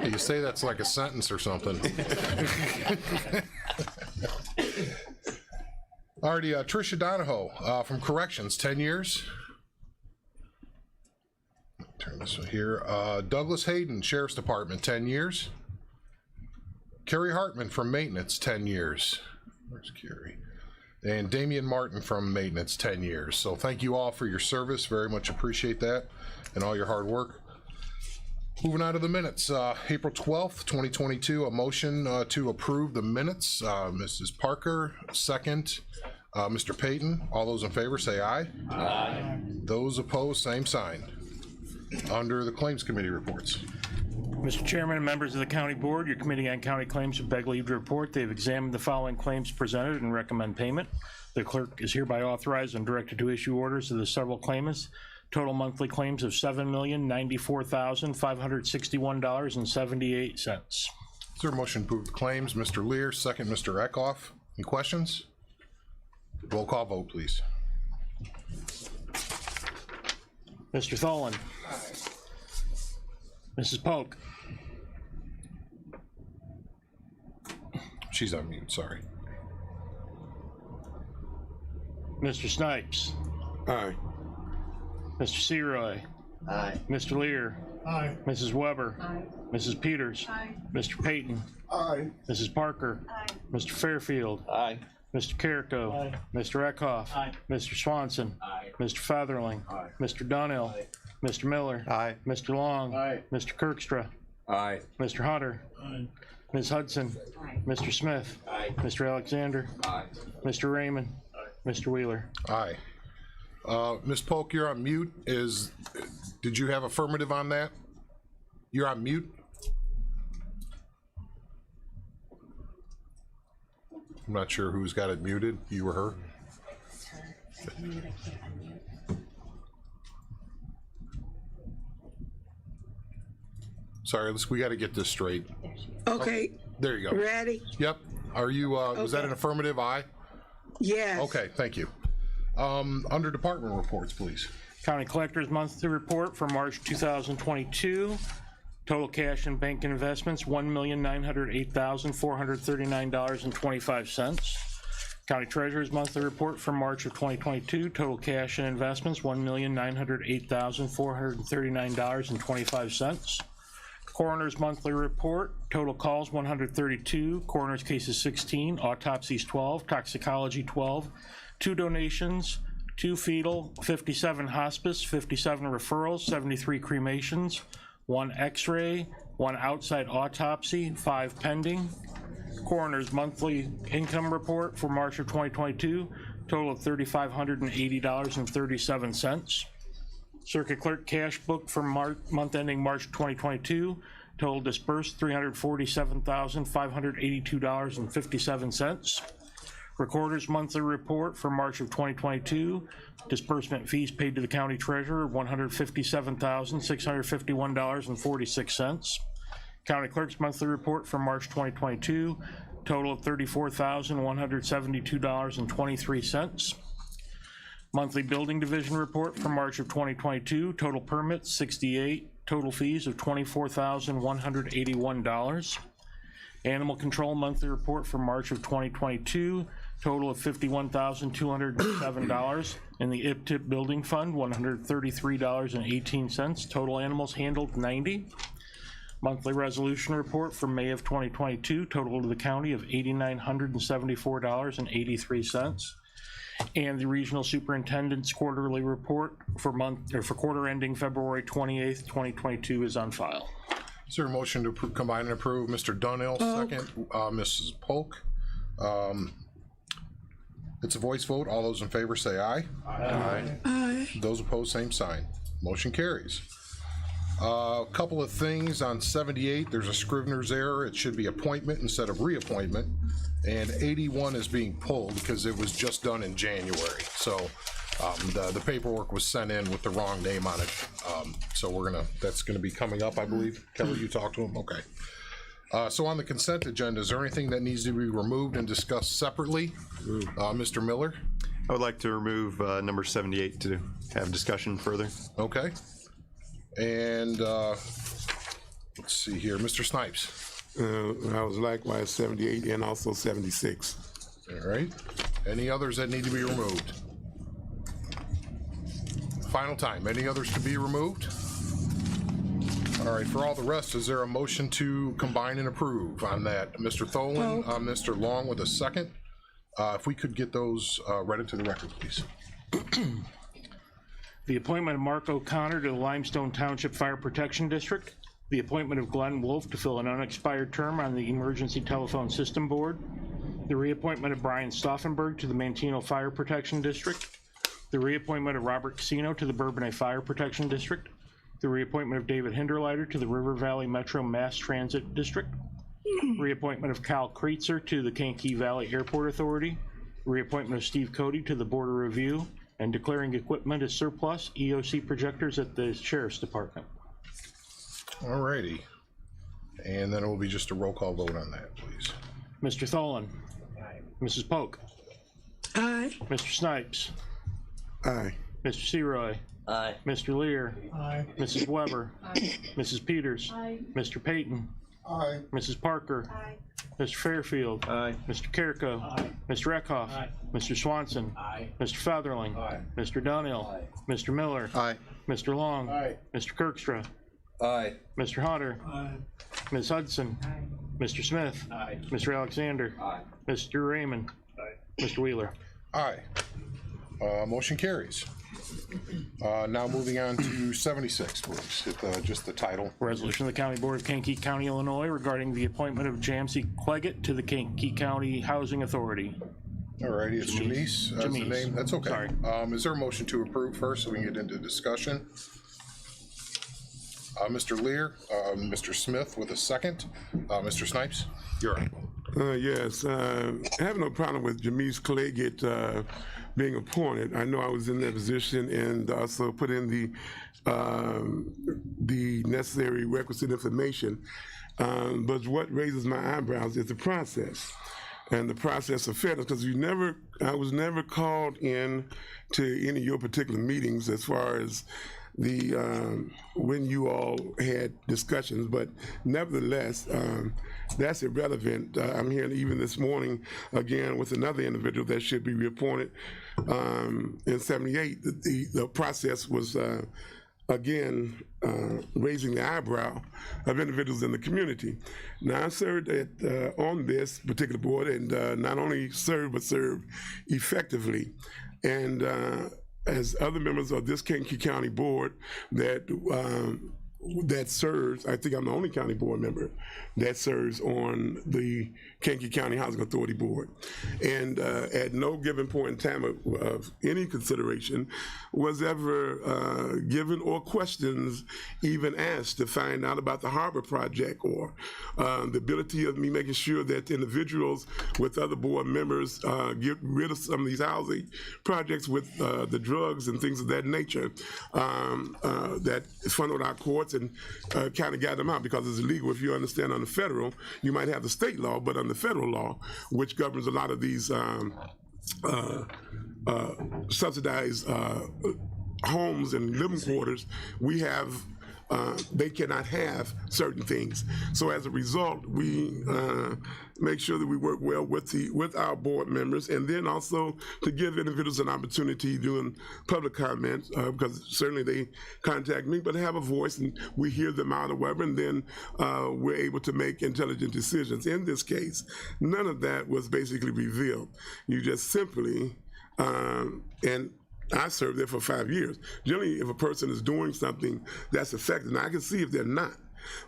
You say that's like a sentence or something. Alrighty, Tricia Donahoe from Corrections, 10 years. Turn this one here. Douglas Hayden, Sheriff's Department, 10 years. Carrie Hartman from Maintenance, 10 years. Where's Carrie? And Damian Martin from Maintenance, 10 years. So thank you all for your service. Very much appreciate that and all your hard work. Moving on to the minutes. April 12th, 2022, a motion to approve the minutes. Mrs. Parker, second. Mr. Payton, all those in favor say aye. Aye. Those opposed, same sign. Under the Claims Committee reports. Mr. Chairman and members of the County Board, your Committee on County Claims would beg leave to report they've examined the following claims presented and recommend payment. The clerk is hereby authorized and directed to issue orders to the several claimants. Total monthly claims of $7,094,561.78. Is there a motion to approve the claims? Mr. Lear, second. Mr. Eckhoff. Any questions? Roll call vote, please. Mr. Tholen. Aye. Mrs. Polk. She's on mute, sorry. Mr. Snipes. Aye. Mr. Seroy. Aye. Mr. Lear. Aye. Mrs. Weber. Aye. Mrs. Peters. Aye. Mr. Payton. Aye. Mrs. Parker. Aye. Mr. Fairfield. Aye. Mr. Carrico. Aye. Mr. Eckhoff. Aye. Mr. Swanson. Aye. Mr. Featherling. Aye. Mr. Donnell. Aye. Mr. Miller. Aye. Mr. Long. Aye. Mr. Kirkstra. Aye. Mr. Hunter. Aye. Ms. Hudson. Aye. Mr. Smith. Aye. Mr. Alexander. Aye. Mr. Raymond. Aye. Mr. Wheeler. Aye. Ms. Polk, you're on mute. Did you have affirmative on that? You're on mute? I'm not sure who's got it muted, you or her. Sorry, we got to get this straight. Okay, There you go. ready? Yep. Are you, was that an affirmative aye? Yes. Okay, thank you. Under department reports, please. County Collector's Monthly Report for March 2022. Total cash and bank investments, $1,908,439.25. County Treasurer's Monthly Report for March of 2022. Total cash and investments, $1,908,439.25. Coroner's Monthly Report. Total calls, 132. Coroner's cases, 16. Autopsies, 12. Toxicology, 12. 2 donations, 2 fetal, 57 hospice, 57 referrals, 73 cremations, 1 x-ray, 1 outside autopsy, 5 pending. Coroner's Monthly Income Report for March of 2022, total of $3,580.37. Circuit Clerk Cash Book for month ending March 2022, total dispersed $347,582.57. Recorder's Monthly Report for March of 2022, disbursement fees paid to the County Treasurer, $157,651.46. County Clerk's Monthly Report for March 2022, total of $34,172.23. Monthly Building Division Report for March of 2022, total permits, 68, total fees of $24,181. Animal Control Monthly Report for March of 2022, total of $51,207. In the IPTIP Building Fund, $133.18. Total animals handled, 90. Monthly Resolution Report for May of 2022, total to the county of $8,974.83. And the Regional Superintendent's Quarterly Report for quarter ending February 28th, 2022 is on file. Is there a motion to combine and approve? Mr. Donnell, second. Mrs. Polk. It's a voice vote. All those in favor say aye. Aye. Aye. Those opposed, same sign. Motion carries. A couple of things on 78. There's a Scrivener's error. It should be appointment instead of reappointment. And 81 is being pulled because it was just done in January. So the paperwork was sent in with the wrong name on it. So that's gonna be coming up, I believe. Kelly, you talked to him? Okay. So on the consent agenda, is there anything that needs to be removed and discussed separately? Mr. Miller? I would like to remove number 78 to have discussion further. Okay. And let's see here, Mr. Snipes. I was likewise 78 and also 76. All right. Any others that need to be removed? Final time. Any others to be removed? All right. For all the rest, is there a motion to combine and approve on that? Mr. Tholen, Mr. Long with a second. If we could get those read into the record, please. The appointment of Mark O'Connor to the Limestone Township Fire Protection District. The appointment of Glenn Wolf to fill an unexpired term on the Emergency Telephone System Board. The reappointment of Brian Stauffenberg to the Manteno Fire Protection District. The reappointment of Robert Casino to the Bourbonnais Fire Protection District. The reappointment of David Hinderleiter to the River Valley Metro Mass Transit District. Reappointment of Kyle Kreitzer to the Kankakee Valley Airport Authority. Reappointment of Steve Cody to the Border Review, and declaring equipment as surplus, EOC projectors at the Sheriff's Department. All righty. And then it will be just a roll call vote on that, please. Mr. Tholen. Aye. Mrs. Polk. Aye. Mr. Snipes. Aye. Mr. Seroy. Aye. Mr. Lear. Aye. Mrs. Weber. Aye. Mrs. Peters. Aye. Mr. Payton. Aye. Mrs. Parker. Aye. Mr. Fairfield. Aye. Mr. Carrico. Aye. Mr. Eckhoff. Aye. Mr. Swanson. Aye. Mr. Featherling. Aye. Mr. Donnell. Aye. Mr. Miller. Aye. Mr. Long. Aye. Mr. Kirkstra. Aye. Mr. Hunter. Aye. Ms. Hudson. Aye. Mr. Smith. Aye. Mr. Alexander. Aye. Mr. Raymond. Aye. Mr. Wheeler. Aye. Motion carries. Now moving on to 76, please. Just the title. Resolution of the County Board of Kankakee County, Illinois regarding the appointment of Jamsey Cleggett to the Kankakee County Housing Authority. All righty, it's Jamise as the Jamise. name. That's okay. Sorry. Is there a motion to approve first so we can get into discussion? Mr. Lear, Mr. Smith with a second. Mr. Snipes, you're on. Yes, I have no problem with Jamise Cleggett being appointed. I know I was in that position and also put in the necessary requisite information. But what raises my eyebrows is the process. and the process of fairness, because I was never called in to any of your particular meetings as far as the when you all had discussions, but nevertheless, that's irrelevant. I'm here even this morning again with another individual that should be reappointed in 78. The process was again raising the eyebrow of individuals in the community. Now I served on this particular board, and not only served but served effectively, and as other members of this Kankakee County Board that serves, I think I'm the only county board member that serves on the Kankakee County Housing Authority Board. And at no given point in time of any consideration was ever given or questions even asked to find out about the harbor project or the ability of me making sure that the with other board members get rid of some of these housing projects with the drugs and things of that nature that funneled our courts and kind of got them out because it's illegal. If you understand on the federal, you might have the state law, but on the federal law, which governs a lot of these subsidized homes and living quarters, we have they cannot have certain things. So as a result, we make sure that we work well with our board members, and then also to give individuals an opportunity doing public comments, because certainly they contact me, but have a voice and we hear them out or whatever, and then we're able to make intelligent decisions. In this case, none of that was basically revealed. You just simply, and I served there for 5 years. Generally, if a person is doing something that's effective, now I can see if they're not,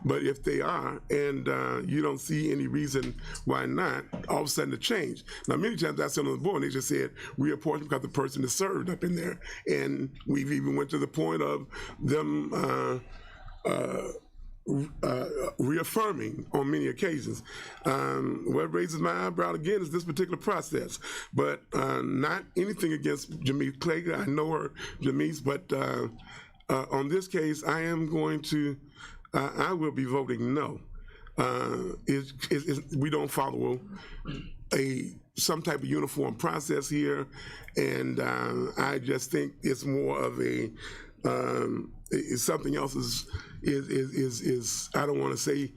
but if they are, and you don't see any reason why not, all of a sudden to change. Now, many times I sit on the board and they just said, reappoint because the person is served up in there. And we've even went to the point of them reaffirming on many occasions. What raises my eyebrow again is this particular process, but not anything against Jamise Clay. I know her, Jamise, but on this case, I am going to, I will be voting no. We don't follow some type of uniform process here, and I just think it's more of a something else is I don't want to say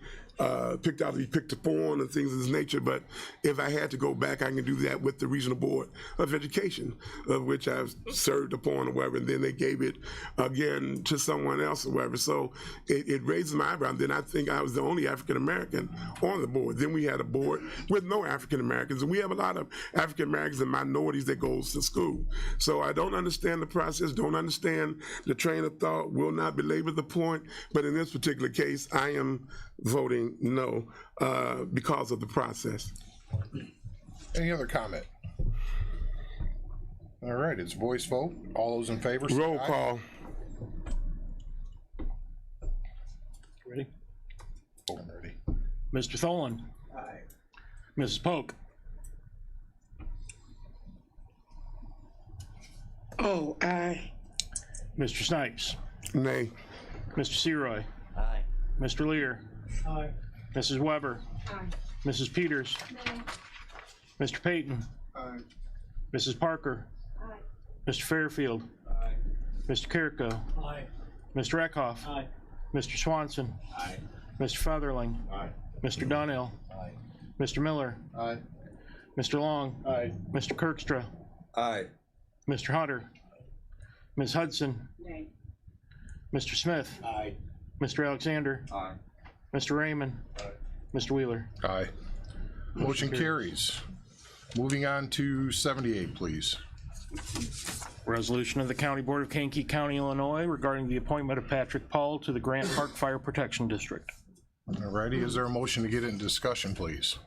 picked out to be picked upon and things of this nature, but if I had to go back, I can do that with the Regional Board of Education, of which I've served upon or whatever, and then they gave it again to someone else or whatever. So it raises my eyebrow. And then I think I was the only African American on the board. Then we had a board with no African Americans, and we have a lot of African Americans and minorities that goes to school. So I don't understand the process, don't understand the train of thought, will not belabor the point, but in this particular case, I am voting no because of the process. Any other comment? All right, it's voice vote. All those in favor, say Roll aye. call. Ready? Oh, I'm ready. Mr. Tholen? Aye. Mrs. Polk? Oh, aye. Mr. Snipes? Nay. Mr. Seroy? Aye. Mr. Lear? Aye. Mrs. Weber? Aye. Mrs. Peters? Mr. Payton? Aye. Mrs. Parker? Aye. Mr. Fairfield? Aye. Mr. Carrico? Aye. Mr. Eckhoff? Aye. Mr. Swanson? Aye. Mr. Featherling? Aye. Mr. Donnell? Aye. Mr. Miller? Aye. Mr. Long? Aye. Mr. Kirkstra? Aye. Mr. Hunter? Ms. Hudson? Nay. Mr. Smith? Aye. Mr. Alexander? Aye. Mr. Raymond? Aye. Mr. Wheeler? Aye. Motion carries. Moving on to 78, please. Resolution of the County Board of Kankakee County, Illinois regarding the appointment of Patrick Paul to the Grant Park Fire Protection District. All righty, is there a motion to get it in discussion, please?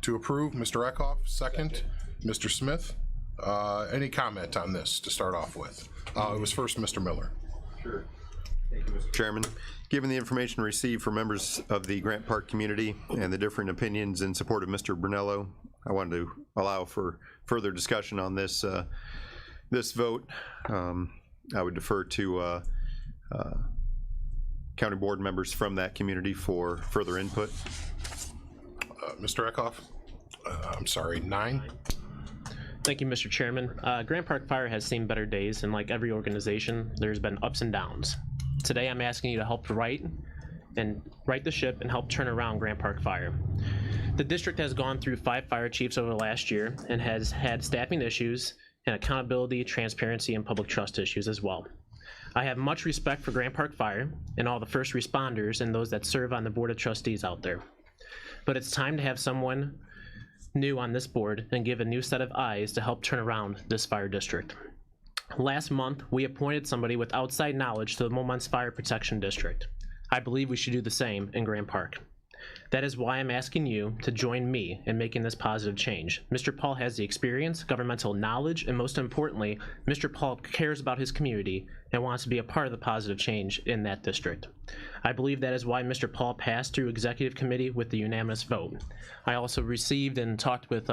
To approve, Mr. Eckhoff, second. Mr. Smith, any comment on this to start off with? It was first Mr. Miller. Sure. Thank you, Mr. Chairman. Given the information received from members of the Grant Park community and the different opinions in support of Mr. Brunello, I wanted to allow for further discussion on this this vote. I would defer to county board members from that community for further input. Mr. Eckhoff? I'm sorry, 9. Thank you, Mr. Chairman. Grant Park Fire has seen better days, and like every organization, there's been ups and downs. Today, I'm asking you to help right the ship and help turn around Grant Park Fire. The district has gone through 5 fire chiefs over the last year and has had staffing issues and accountability, transparency, and public trust issues as well. I have much respect for Grant Park Fire and all the first responders and those that serve on the Board of Trustees out there. But it's time to have someone new on this board and give a new set of eyes to help turn around this fire district. Last month, we appointed somebody with outside knowledge to the Moments Fire Protection District. I believe we should do the same in Grant Park. That is why I'm asking you to join me in making this positive change. Mr. Paul has the experience, governmental knowledge, and most importantly, Mr. Paul cares about his community and wants to be a part of the positive change in that district. I believe that is why Mr. Paul passed through Executive Committee with the unanimous vote. I also received and talked with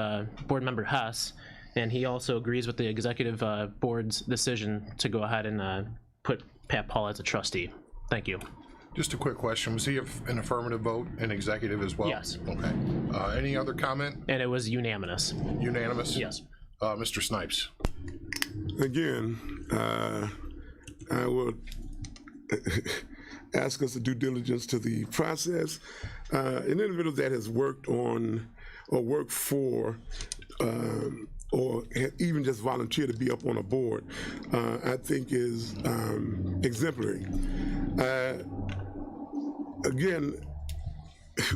Board Member Hess, and he also agrees with the Executive Board's decision to go ahead and put Pat Paul as a trustee. Thank you. Just a quick question. Was he an affirmative vote in executive as well? Yes. Okay. Any other comment? And it was unanimous. Unanimous? Yes. Mr. Snipes. Again, I will ask us to do diligence to the process. An individual that has worked on or worked for or even just volunteer to be up on a board, I think is exemplary. Again,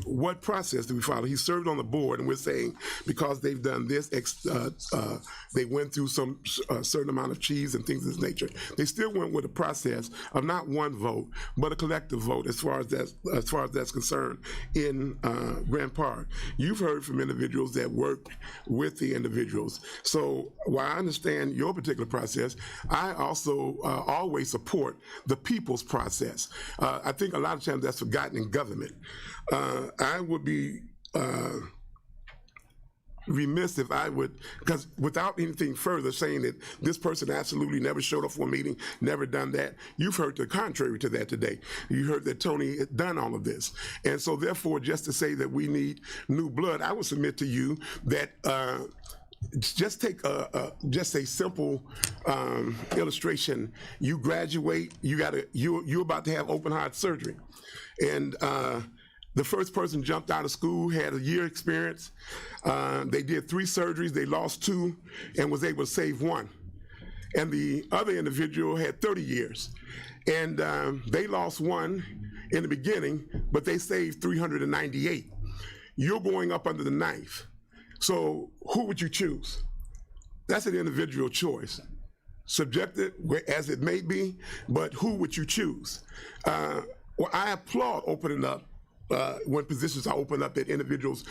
what process do we follow? He served on the board, and we're saying because they've done this, they went through some certain amount of cheese and things of this nature. They still went with a process of not one vote, but a collective vote as far as that's concerned in Grant Park. You've heard from individuals that work with the individuals. So while I understand your particular process, I also always support the people's process. I think a lot of times that's forgotten in government. I would be remiss if I would, because without anything further saying that this person absolutely never showed up for a meeting, never done that, you've heard the contrary to that today. You heard that Tony had done all of this. And so therefore, just to say that we need new blood, I would submit to you that just take just a simple illustration. You graduate, you're about to have open heart surgery. And the first person jumped out of school, had a year experience. They did 3 surgeries, they lost 2 and was able to save 1. And the other individual had 30 years. And they lost 1 in the beginning, but they saved 398. You're going up under the knife. So who would you choose? That's an individual choice. Subjective as it may be, but who would you choose? Well, I applaud opening up when positions are opened up that individuals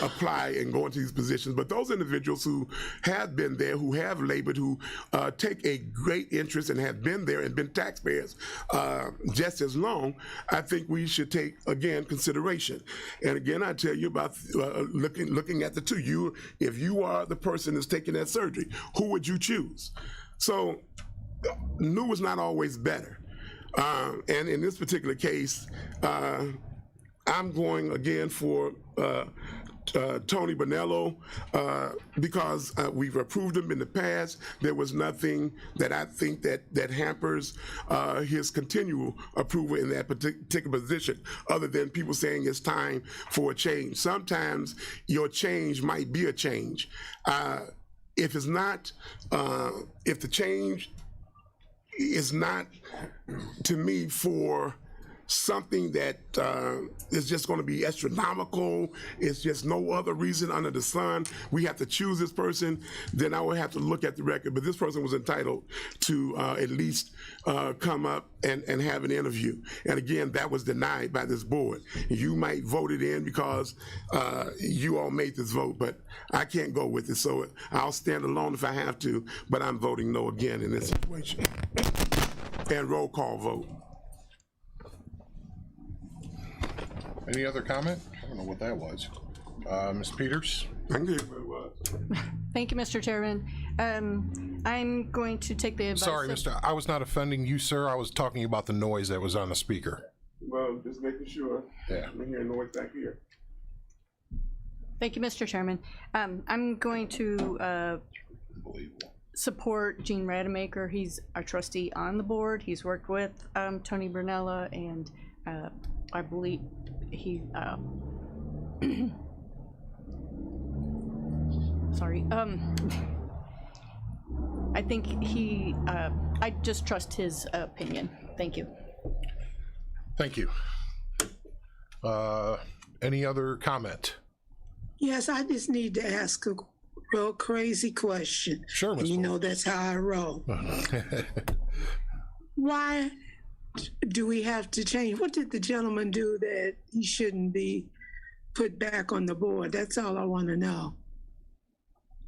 apply and go into these positions. But those individuals who have been there, who have labored, who take a great interest and have been there and been taxpayers just as long, I think we should take, again, consideration. And again, I tell you about looking at the two. If you are the person that's taking that surgery, who would you choose? So new is not always better. And in this particular case, I'm going again for Tony Bonello because we've approved him in the past. There was nothing that I think that hampers his continual approval in that particular position, other than people saying it's time for a change. Sometimes your change might be a change. If it's not, if the change is not, to me, for something that is just going to be astronomical, it's just no other reason under the sun, we have to choose this person, then I would have to look at the record. But this person was entitled to at least come up and have an interview. And again, that was denied by this board. You might vote it in because you all made this vote, but I can't go with it. So I'll stand alone if I have to, but I'm voting no again in this situation. And roll call vote. Any other comment? I don't know what that was. Ms. Peters? I can hear what it was. Thank you, Mr. Chairman. I'm going to take the advice. Sorry, I was not offending you, sir. I was talking about the noise that was on the speaker. Well, just making sure. Yeah. I'm hearing noise back here. Thank you, Mr. Chairman. I'm going to support Gene Rademacher. He's our trustee on the board. He's worked with Tony Brunella, and I believe he, sorry, I think he, I just trust his opinion. Thank you. Thank you. Any other comment? Yes, I just need to ask a real crazy question. Sure, Ms. You know that's how I roll. Why do we have to change? What did the gentleman do that he shouldn't be put back on the board? That's all I want to know.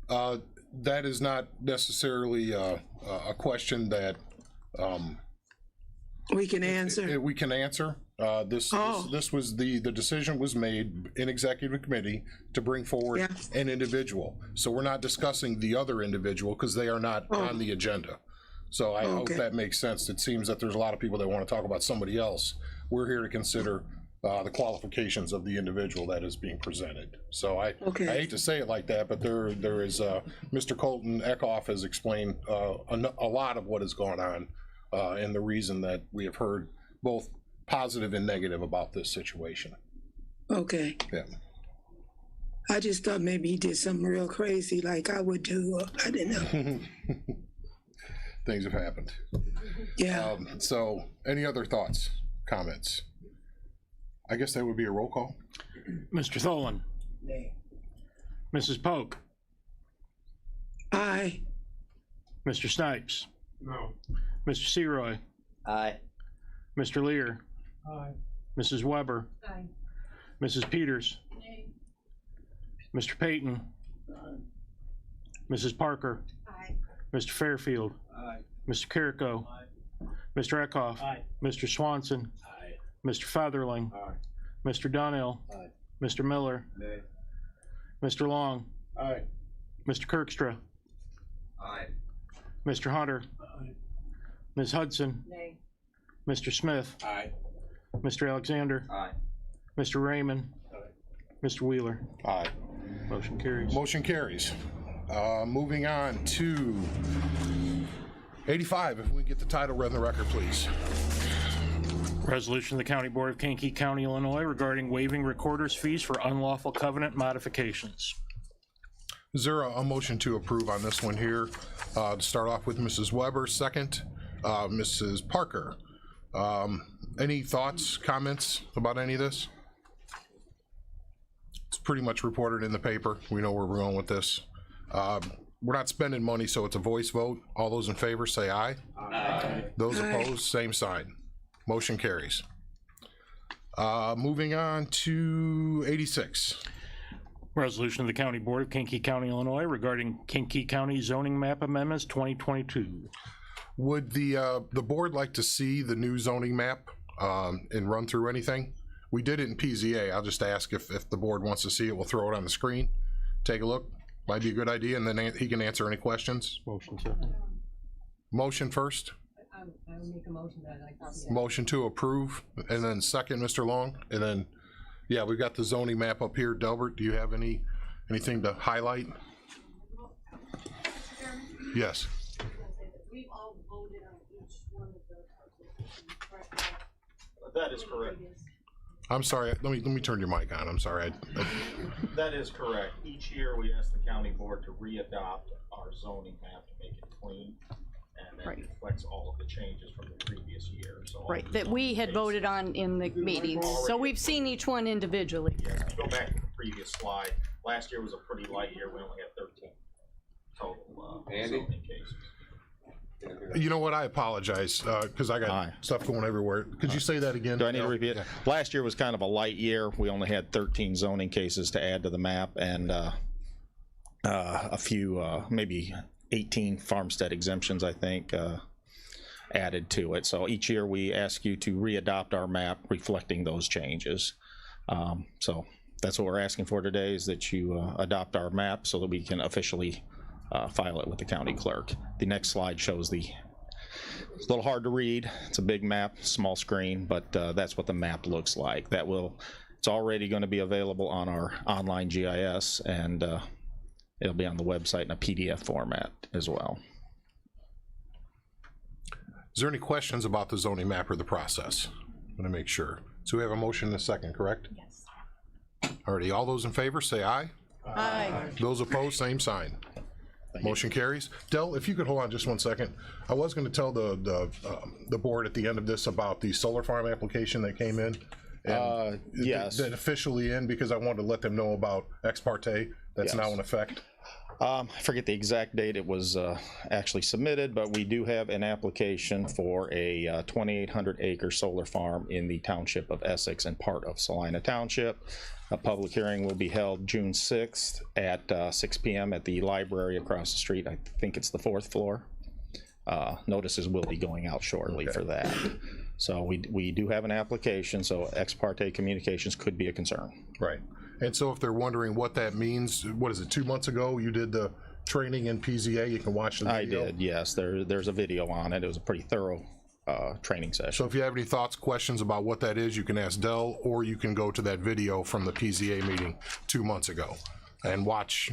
That is not necessarily a question that We can answer. we can answer. This was the decision was made in executive committee to bring forward an individual. So we're not discussing the other individual because they are not on the agenda. So I hope that makes sense. It seems that there's a lot of people that want to talk about somebody else. We're here to consider the qualifications of the individual that is being presented. So I hate to say it like that, but there is Mr. Colton Eckhoff has explained a lot of what has gone on and the reason that we have heard both positive and negative about this situation. Okay. Yeah. I just thought maybe he did something real crazy like I would do. I didn't know. Things have happened. Yeah. So any other thoughts, comments? I guess that would be a roll call. Mr. Tholen. Nay. Mrs. Polk. Aye. Mr. Snipes. No. Mr. Seroy. Aye. Mr. Lear. Aye. Mrs. Weber. Aye. Mrs. Peters. Nay. Mr. Payton. Aye. Mrs. Parker. Aye. Mr. Fairfield. Aye. Mr. Carrico. Aye. Mr. Eckhoff. Aye. Mr. Swanson. Aye. Mr. Featherling. Aye. Mr. Donnell. Aye. Mr. Miller. Nay. Mr. Long. Aye. Mr. Kirkstra. Aye. Mr. Hunter. Aye. Ms. Hudson. Nay. Mr. Smith. Aye. Mr. Alexander. Aye. Mr. Raymond. Mr. Wheeler. Aye. Motion carries. Motion carries. Moving on to 85, if we get the title read in the record, please. Resolution of the County Board of Kankakee County, Illinois regarding waiving recorder's fees for unlawful covenant modifications. Is there a motion to approve on this one here? To start off with Mrs. Weber, second, Mrs. Parker. Any thoughts, comments about any of this? It's pretty much reported in the paper. We know where we're going with this. We're not spending money, so it's a voice vote. All those in favor say aye. Aye. Those opposed, same sign. Motion carries. Moving on to 86. Resolution of the County Board of Kankakee County, Illinois regarding Kankakee County zoning map amendments 2022. Would the board like to see the new zoning map and run through anything? We did it in PZA. I'll just ask if the board wants to see it. We'll throw it on the screen. Take a look. Might be a good idea, and then he can answer any questions. Motion second. Motion first. I will make a motion that I copy. Motion to approve, and then second, Mr. Long, and then, yeah, we've got the zoning map up here. Delbert, do you have anything to highlight? Yes. We've all voted on each one of the. That is correct. I'm sorry. Let me turn your mic on. I'm sorry. That is correct. Each year, we ask the county board to re-adopt our zoning map to make it clean, and that reflects all of the changes from the previous year. So Right, that we had voted on in the meetings. So we've seen each one individually. Yeah, if you go back to the previous slide, last year was a pretty light year. We only had 13 total zoning cases. You know what? I apologize because I got stuff going everywhere. Could you say that again? Do I need to repeat it? Yeah. Last year was kind of a light year. We only had 13 zoning cases to add to the map, and a few, maybe 18 farmstead exemptions, I think, added to it. So each year we ask you to re-adopt our map reflecting those changes. So that's what we're asking for today, is that you adopt our map so that we can officially file it with the county clerk. The next slide shows it's a little hard to read. It's a big map, small screen, but that's what the map looks like. It's It's already going to be available on our online GIS, and it'll be on the website in a PDF format as well. Is there any questions about the zoning map or the process? I'm gonna make sure. So we have a motion and a second, correct? Yes. Alrighty, all those in favor, say aye. Aye. Those opposed, same sign. Motion carries. Del, if you could hold on just one second. I was gonna tell the board at the end of this about the solar farm application that came in. And yes. That officially in, because I wanted to let them know about ex parte, that's now in effect. I forget the exact date it was actually submitted, but we do have an application for a 2,800 acre solar farm in the township of Essex and part of Salina Township. A public hearing will be held June 6th at 6 p.m. at the library across the street. I think it's the 4th floor. Notices will be going out shortly for that. So we do have an application, so ex parte communications could be a concern. Right. And so if they're wondering what that means, what is it, 2 months ago you did the training in PZA? You can watch the video. I did, yes. There's a video on it. It was a pretty thorough training session. So if you have any thoughts, questions about what that is, you can ask Del, or you can go to that video from the PZA meeting 2 months ago and watch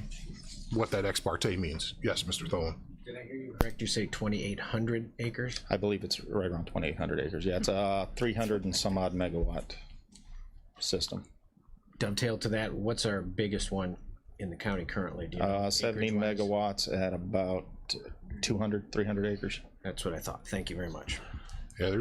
what that ex parte means. Yes, Mr. Tholen. Did I hear you correct? You say 2,800 acres? I believe it's right around 2,800 acres. Yeah, it's a 300 and some odd megawatt system. Dovetail to that, what's our biggest one in the county currently? Do you know, 70 megawatts at about 200, 300 acres. That's what I thought. Thank you very much. Yeah,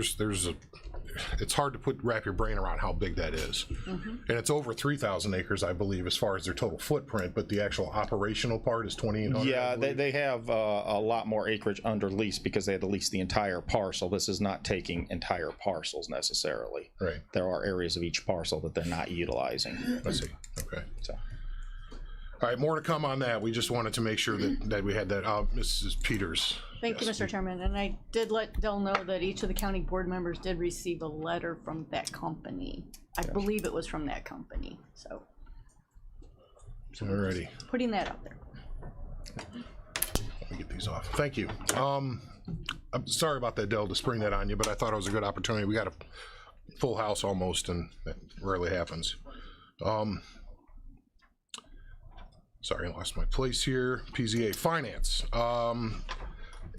it's hard to wrap your brain around how big that is. And it's over 3,000 acres, I believe, as far as their total footprint, but the actual operational part is 2,800. Yeah, they have a lot more acreage under lease because they had to lease the entire parcel. This is not taking entire parcels necessarily. Right. There are areas of each parcel that they're not utilizing. I see. Okay. So. All right, more to come on that. We just wanted to make sure that we had that. Mrs. Peters. Thank you, Mr. Chairman. And I did let Del know that each of the county board members did receive a letter from that company. I believe it was from that company, so. Alrighty. Putting that out there. Let me get these off. Thank you. I'm sorry about that, Del, to spring that on you, but I thought it was a good opportunity. We got a full house almost, and that rarely happens. Sorry, I lost my place here. PZA Finance.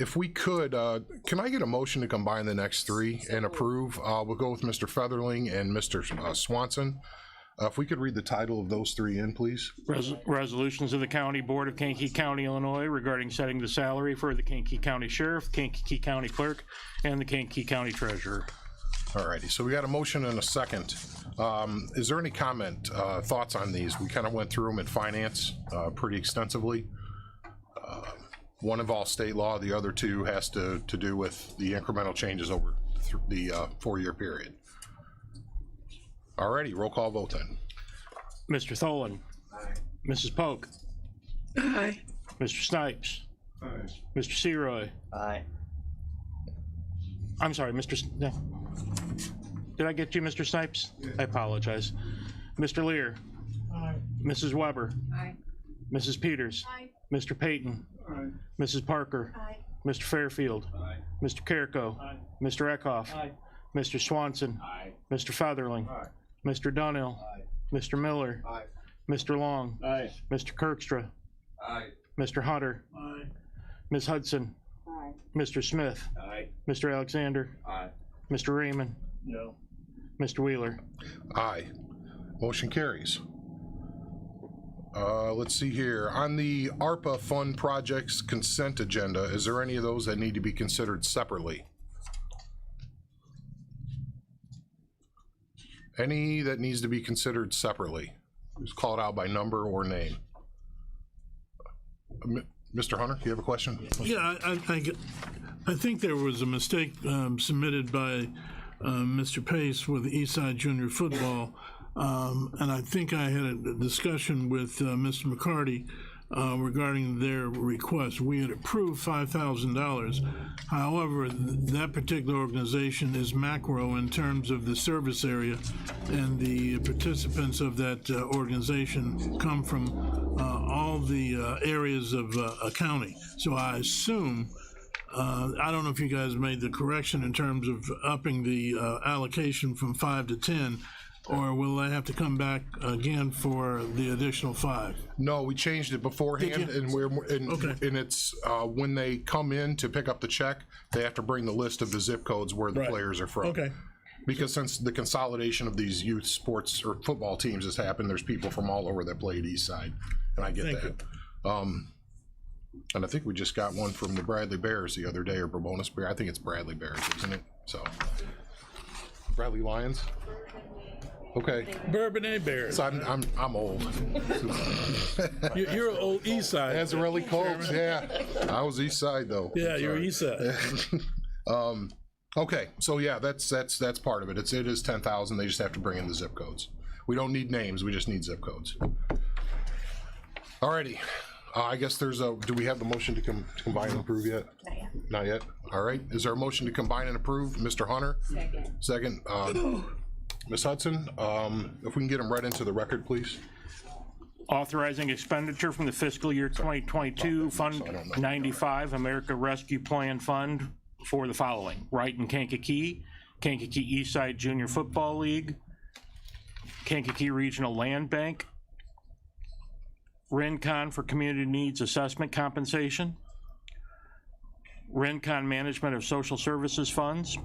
If we could, can I get a motion to combine the next three and approve? We'll go with Mr. Featherling and Mr. Swanson. If we could read the title of those three in, please. Resolutions of the County Board of Kankakee County, Illinois regarding setting the salary for the Kankakee County Sheriff, Kankakee County Clerk, and the Kankakee County Treasurer. Alrighty, so we got a motion and a second. Is there any comment, thoughts on these? We kind of went through them in finance pretty extensively. One involves state law, the other two has to do with the incremental changes over the 4-year period. Alrighty, roll call vote then. Mr. Tholen. Aye. Mrs. Polk. Aye. Mr. Snipes. Aye. Mr. Seroy. Aye. I'm sorry, no. Did I get you, Mr. Snipes? I apologize. Mr. Lear. Aye. Mrs. Weber. Aye. Mrs. Peters. Aye. Mr. Payton. Aye. Mrs. Parker. Aye. Mr. Fairfield. Aye. Mr. Carrico. Aye. Mr. Eckhoff. Aye. Mr. Swanson. Aye. Mr. Featherling. Aye. Mr. Dunhill. Aye. Mr. Miller. Aye. Mr. Long. Aye. Mr. Kirkstra. Aye. Mr. Hunter. Aye. Ms. Hudson. Aye. Mr. Smith. Aye. Mr. Alexander. Aye. Mr. Raymond. No. Mr. Wheeler. Aye. Motion carries. Let's see here. On the ARPA fund projects consent agenda, is there any of those that need to be considered separately? Any that needs to be considered separately? Just call it out by number or name. Mr. Hunter, you have a question? Yeah, I think there was a mistake submitted by Mr. Pace with Eastside Junior Football, and I think I had a discussion with Mr. McCarty regarding their request. We had approved $5,000. However, that particular organization is macro in terms of the service area, and the participants of that organization come from all the areas of a county. So I assume, I don't know if you guys made the correction in terms of upping the allocation from 5 to 10. Or will I have to come back again for the additional 5? No, we changed it beforehand, Did you? and it's when they come in to pick up the check, they have to bring the list of the zip codes where the players are from. Okay. Because since the consolidation of these youth sports or football teams has happened, there's people from all over that play at East Side, and I get Thank that. And I think we just got one from the Bradley Bears the other day, or Bonus Bear. I think it's Bradley Bears, isn't it? So, Bradley Lions. Okay. Bourbonnais Bears. So I'm old. You're old East Side. Azarelli Colts, yeah. I was East Side though. Yeah, you're East Side. Okay, so yeah, that's part of it. It is 10,000. They just have to bring in the zip codes. We don't need names. We just need zip codes. Alrighty. I guess there's a. Do we have the motion to combine and approve yet? Not yet. Not yet. All right. Is there a motion to combine and approve, Mr. Hunter? Second. Ms. Hudson, if we can get them right into the record, please. Authorizing expenditure from the fiscal year 2022 Fund 95 America Rescue Plan Fund for the following: Wright and Kankakee, Kankakee Eastside Junior Football League, Kankakee Regional Land Bank, Rincon for Community Needs Assessment Compensation, Rincon Management of Social Services Funds,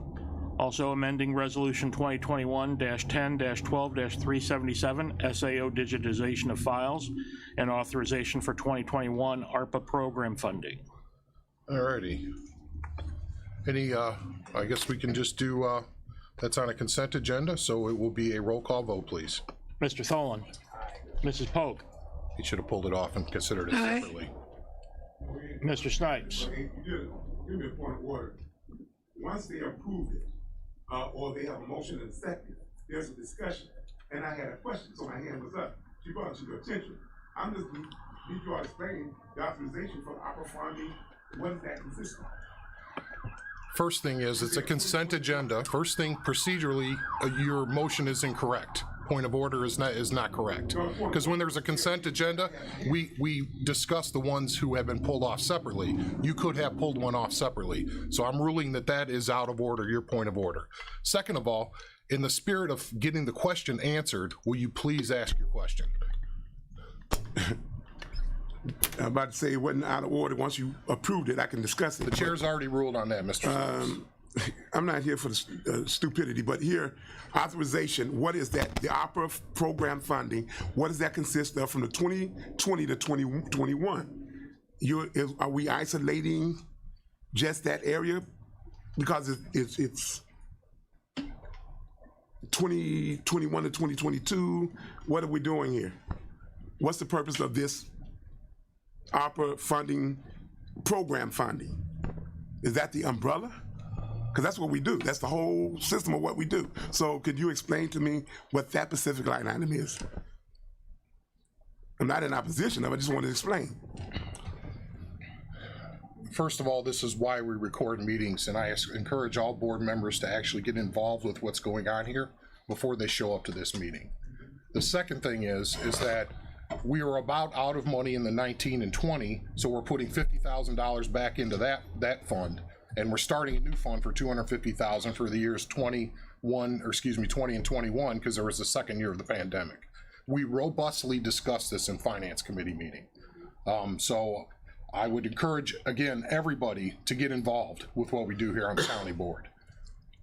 also amending Resolution 2021-10-12-377, SAO digitization of files, and authorization for 2021 ARPA program funding. Alrighty. Any, I guess we can just do, that's on a consent agenda, so it will be a roll call vote, please. Mr. Tholen. Mrs. Polk. He should have pulled it off and considered it separately. Mr. Snipes. Give me a point of order. Once they approve it, or they have a motion and a second, there's a discussion. And I had a question, so my hand was up. She brought it to your attention. I'm just need you all to explain the authorization for the opera funding. What does that consist of? First thing is, it's a consent agenda. First thing, procedurally, your motion is incorrect. Point of order is not correct. Because when there's a consent agenda, we discuss the ones who have been pulled off separately. You could have pulled one off separately. So I'm ruling that is out of order, your point of order. Second of all, in the spirit of getting the question answered, will you please ask your question? I'm about to say it wasn't out of order. Once you approved it, I can discuss it. The chair's already ruled on that, Mr. I'm not here for the stupidity, but here, authorization, what is that? The opera program funding, what does that consist of from the 2020 to 2021? Are we isolating just that area? Because it's 2021 to 2022. What are we doing here? What's the purpose of this opera funding, program funding? Is that the umbrella? Because that's what we do. That's the whole system of what we do. So could you explain to me what that specific line item is? I'm not in opposition of it, I just want to explain. First of all, this is why we record meetings, and I encourage all board members to actually get involved with what's going on here before they show up to this meeting. The second thing is that we were about out of money in the 19 and 20, so we're putting $50,000 back into that fund, and we're starting a new fund for $250,000 for the years 20 and 21, because there was the second year of the pandemic. We robustly discussed this in Finance Committee meeting. So I would encourage, again, everybody to get involved with what we do here on the county board,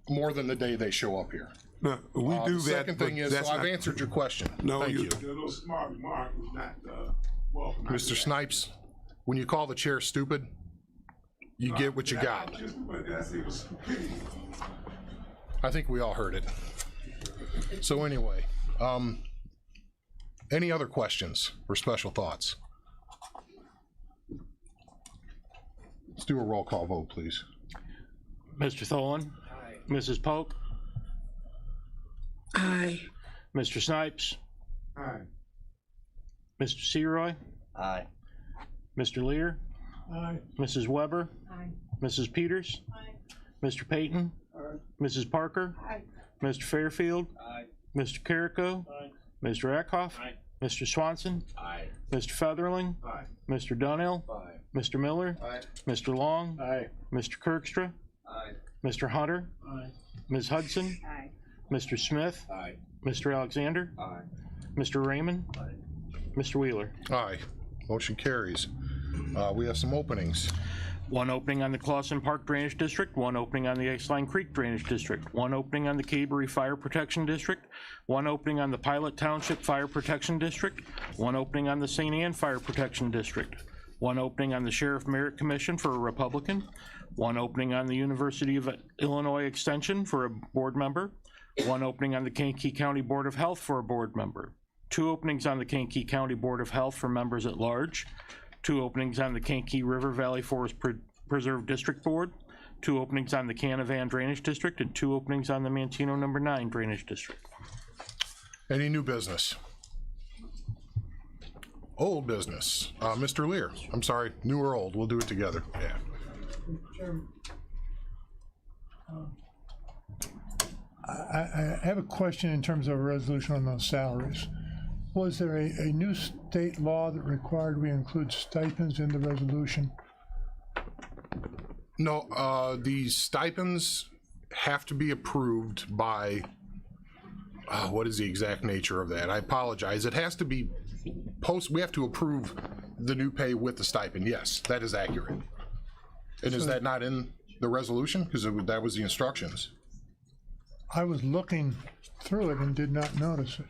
more than the day they show up here. No, we do the that. second thing is, so I've answered your question. No, Thank you. A little smart remark was not welcome. Mr. Snipes, when you call the chair stupid, you get what you got. I think we all heard it. So anyway, any other questions or special thoughts? Let's do a roll call vote, please. Mr. Tholen. Mrs. Polk. Aye. Mr. Snipes. Aye. Mr. Seroy. Aye. Mr. Lear. Aye. Mrs. Weber. Aye. Mrs. Peters. Aye. Mr. Payton. Aye. Mrs. Parker. Aye. Mr. Fairfield. Aye. Mr. Carrico. Aye. Mr. Eckhoff. Aye. Mr. Swanson. Aye. Mr. Featherling. Aye. Mr. Donnell. Aye. Mr. Miller. Aye. Mr. Long. Aye. Mr. Kirkstra. Aye. Mr. Hunter. Aye. Ms. Hudson. Aye. Mr. Smith? Aye. Mr. Alexander? Aye. Mr. Raymond? Aye. Mr. Wheeler? Aye. Motion carries. We have some openings. One opening on the Clausen Park Drainage District, one opening on the Iceline Creek Drainage District, one opening on the Cabery Fire Protection District, one opening on the Pilot Township Fire Protection District, one opening on the St. Anne Fire Protection District, one opening on the Sheriff Merit Commission for a Republican, one opening on the University of Illinois Extension for a board member, one opening on the Kankakee County Board of Health for a board member, two openings on the Kankakee County Board of Health for members at large, two openings on the Kankakee River Valley Forest Preserve District Board, two openings on the Canavan Drainage District, and two openings on the Mantino No. 9 Drainage District. Any new business? Old business. Mr. Lear. I'm sorry, new or old? We'll do it together. Yeah. Chairman, I have a question in terms of a resolution on those salaries. Was there a new state law that required we include stipends in the resolution? No, the stipends have to be approved by, what is the exact nature of that? I apologize. It has to be we have to approve the new pay with the stipend. Yes, that is accurate. And is that not in the resolution? Because that was the instructions. I was looking through it and did not notice it.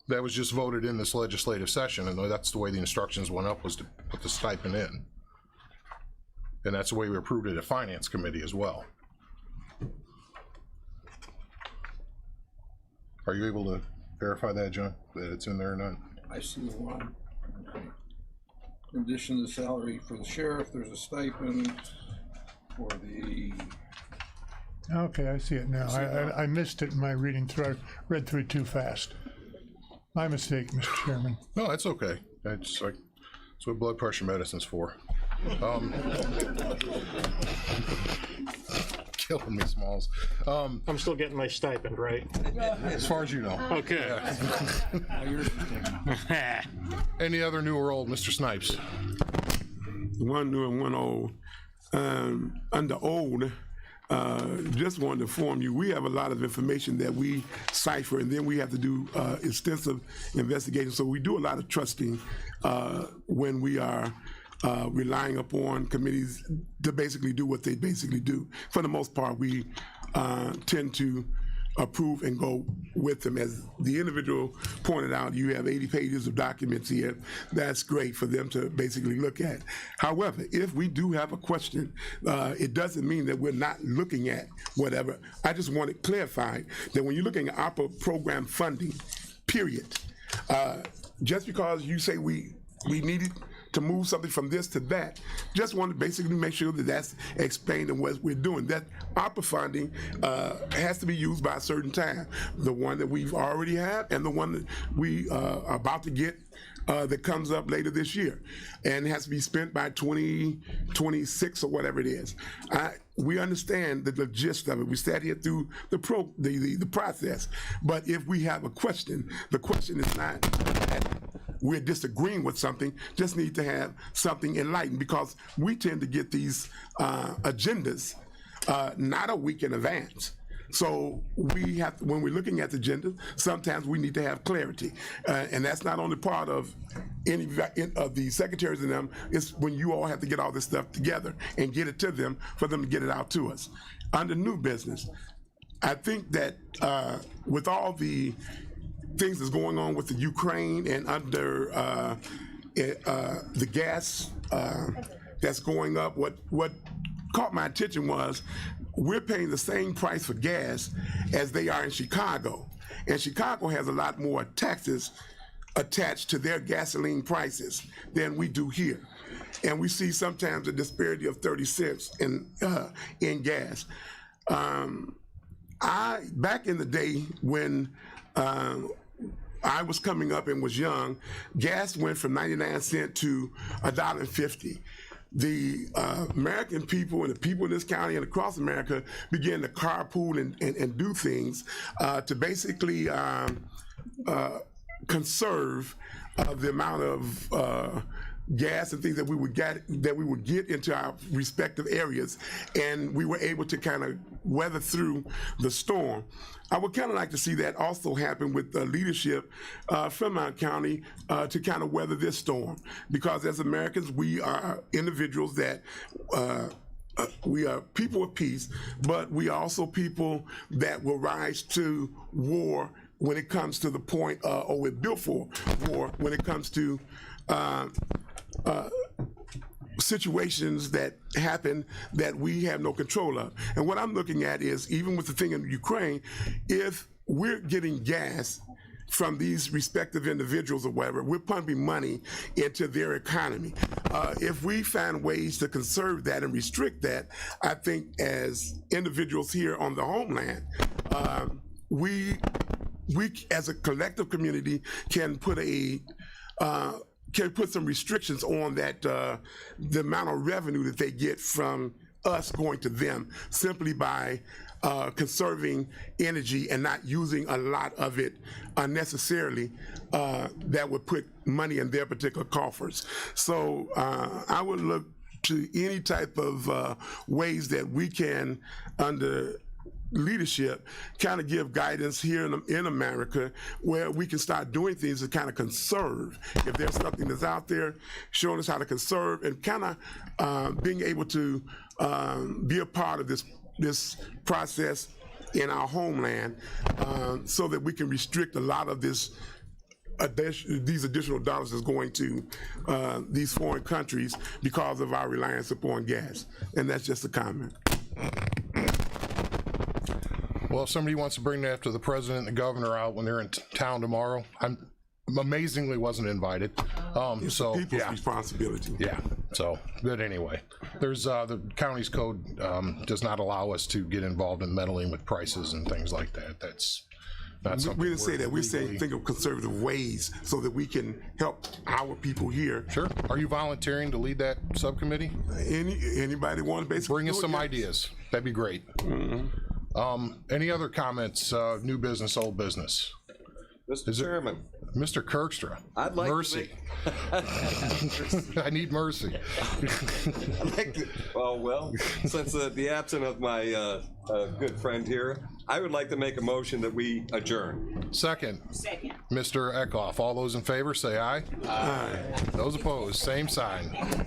That was just voted in this legislative session, and that's the way the instructions went up, was to put the stipend in. And that's the way we approved it at Finance Committee as well. Are you able to verify that, John, that it's in there or not? I see one. Okay. In addition to the salary for the sheriff, there's a stipend for the... Okay, I see it now. I missed it in my reading through. I read through it too fast. My mistake, Mr. Chairman. No, that's okay. That's like, that's what blood pressure medicine's for. Killing me, Smalls. I'm still getting my stipend, right? As far as you know. Okay. Any other new or old, Mr. Snipes? One new and one old. Under old, just wanted to inform you, we have a lot of information that we cipher, and then we have to do extensive investigation. So we do a lot of trusting when we are relying upon committees to basically do what they basically do. For the most part, we tend to approve and go with them. As the individual pointed out, you have 80 pages of documents here. That's great for them to basically look at. However, if we do have a question, it doesn't mean that we're not looking at whatever. I just want it clarified that when you're looking at OPERA program funding, period, just because you say we needed to move something from this to that, just want to basically make sure that that's explained in what we're doing. That ARPA funding has to be used by a certain time. The one that we've already had and the one that we are about to get that comes up later this year. And it has to be spent by 2026 or whatever it is. We understand the gist of it. We sat here through the process. But if we have a question, the question is not that we're disagreeing with something, just need to have something enlightened, because we tend to get these agendas not a week in advance. So we have to, when we're looking at the agenda, sometimes we need to have clarity. And that's not only part of any of the secretaries and them, it's when you all have to get all this stuff together and get it to them for them to get it out to us. Under new business, I think that with all the things that's going on with the Ukraine and under the gas that's going up, what caught my attention was we're paying the same price for gas as they are in Chicago. And Chicago has a lot more taxes attached to their gasoline prices than we do here. And we see sometimes a disparity of 30 cents in gas. Back in the day when I was coming up and was young, gas went from 99 cents to $1.50. The American people and the people in this county and across America began to carpool and do things to basically conserve the amount of gas and things that we would get into our respective areas, and we were able to kind of weather through the storm. I would kind of like to see that also happen with the leadership from our county to kind of weather this storm, because as Americans, we are individuals that we are people of peace, but we are also people that will rise to war when it comes to the point, or we're built for war when it comes to situations that happen that we have no control of. And what I'm looking at is, even with the thing in Ukraine, if we're getting gas from these respective individuals or whatever, we're pumping money into their economy. If we find ways to conserve that and restrict that, I think as individuals here on the homeland, we as a collective community can put some restrictions on that, the amount of revenue that they get from us going to them, simply by conserving energy and not using a lot of it unnecessarily, that would put money in their particular coffers. So I would look to any type of ways that we can, under leadership, kind of give guidance here in America, where we can start doing things to kind of conserve. If there's something that's out there, showing us how to conserve, and kind of being able to be a part of this process in our homeland, so that we can restrict a lot of these additional dollars that's going to these foreign countries because of our reliance upon gas. And that's just a comment. Well, if somebody wants to bring that to the president and the governor out when they're in town tomorrow, I'm amazingly wasn't invited. It's so people's responsibility. Yeah. So, but anyway, there's the county's code does not allow us to get involved in meddling with prices and things like that. That's not something. We didn't say that. We say think of conservative ways so that we can help our people here. Sure. Are you volunteering to lead that subcommittee? Anybody want to basically bring us some ideas? That'd be great. Any other comments? New business, old business. Mr. Chairman. Mr. Kirkstra. I'd like mercy. I need mercy. I'd like to, well, since the absence of my good friend here, I would like to make a motion that we adjourn. Second. Mr. Eckhoff. All those in favor say aye. Aye. Those opposed, same sign.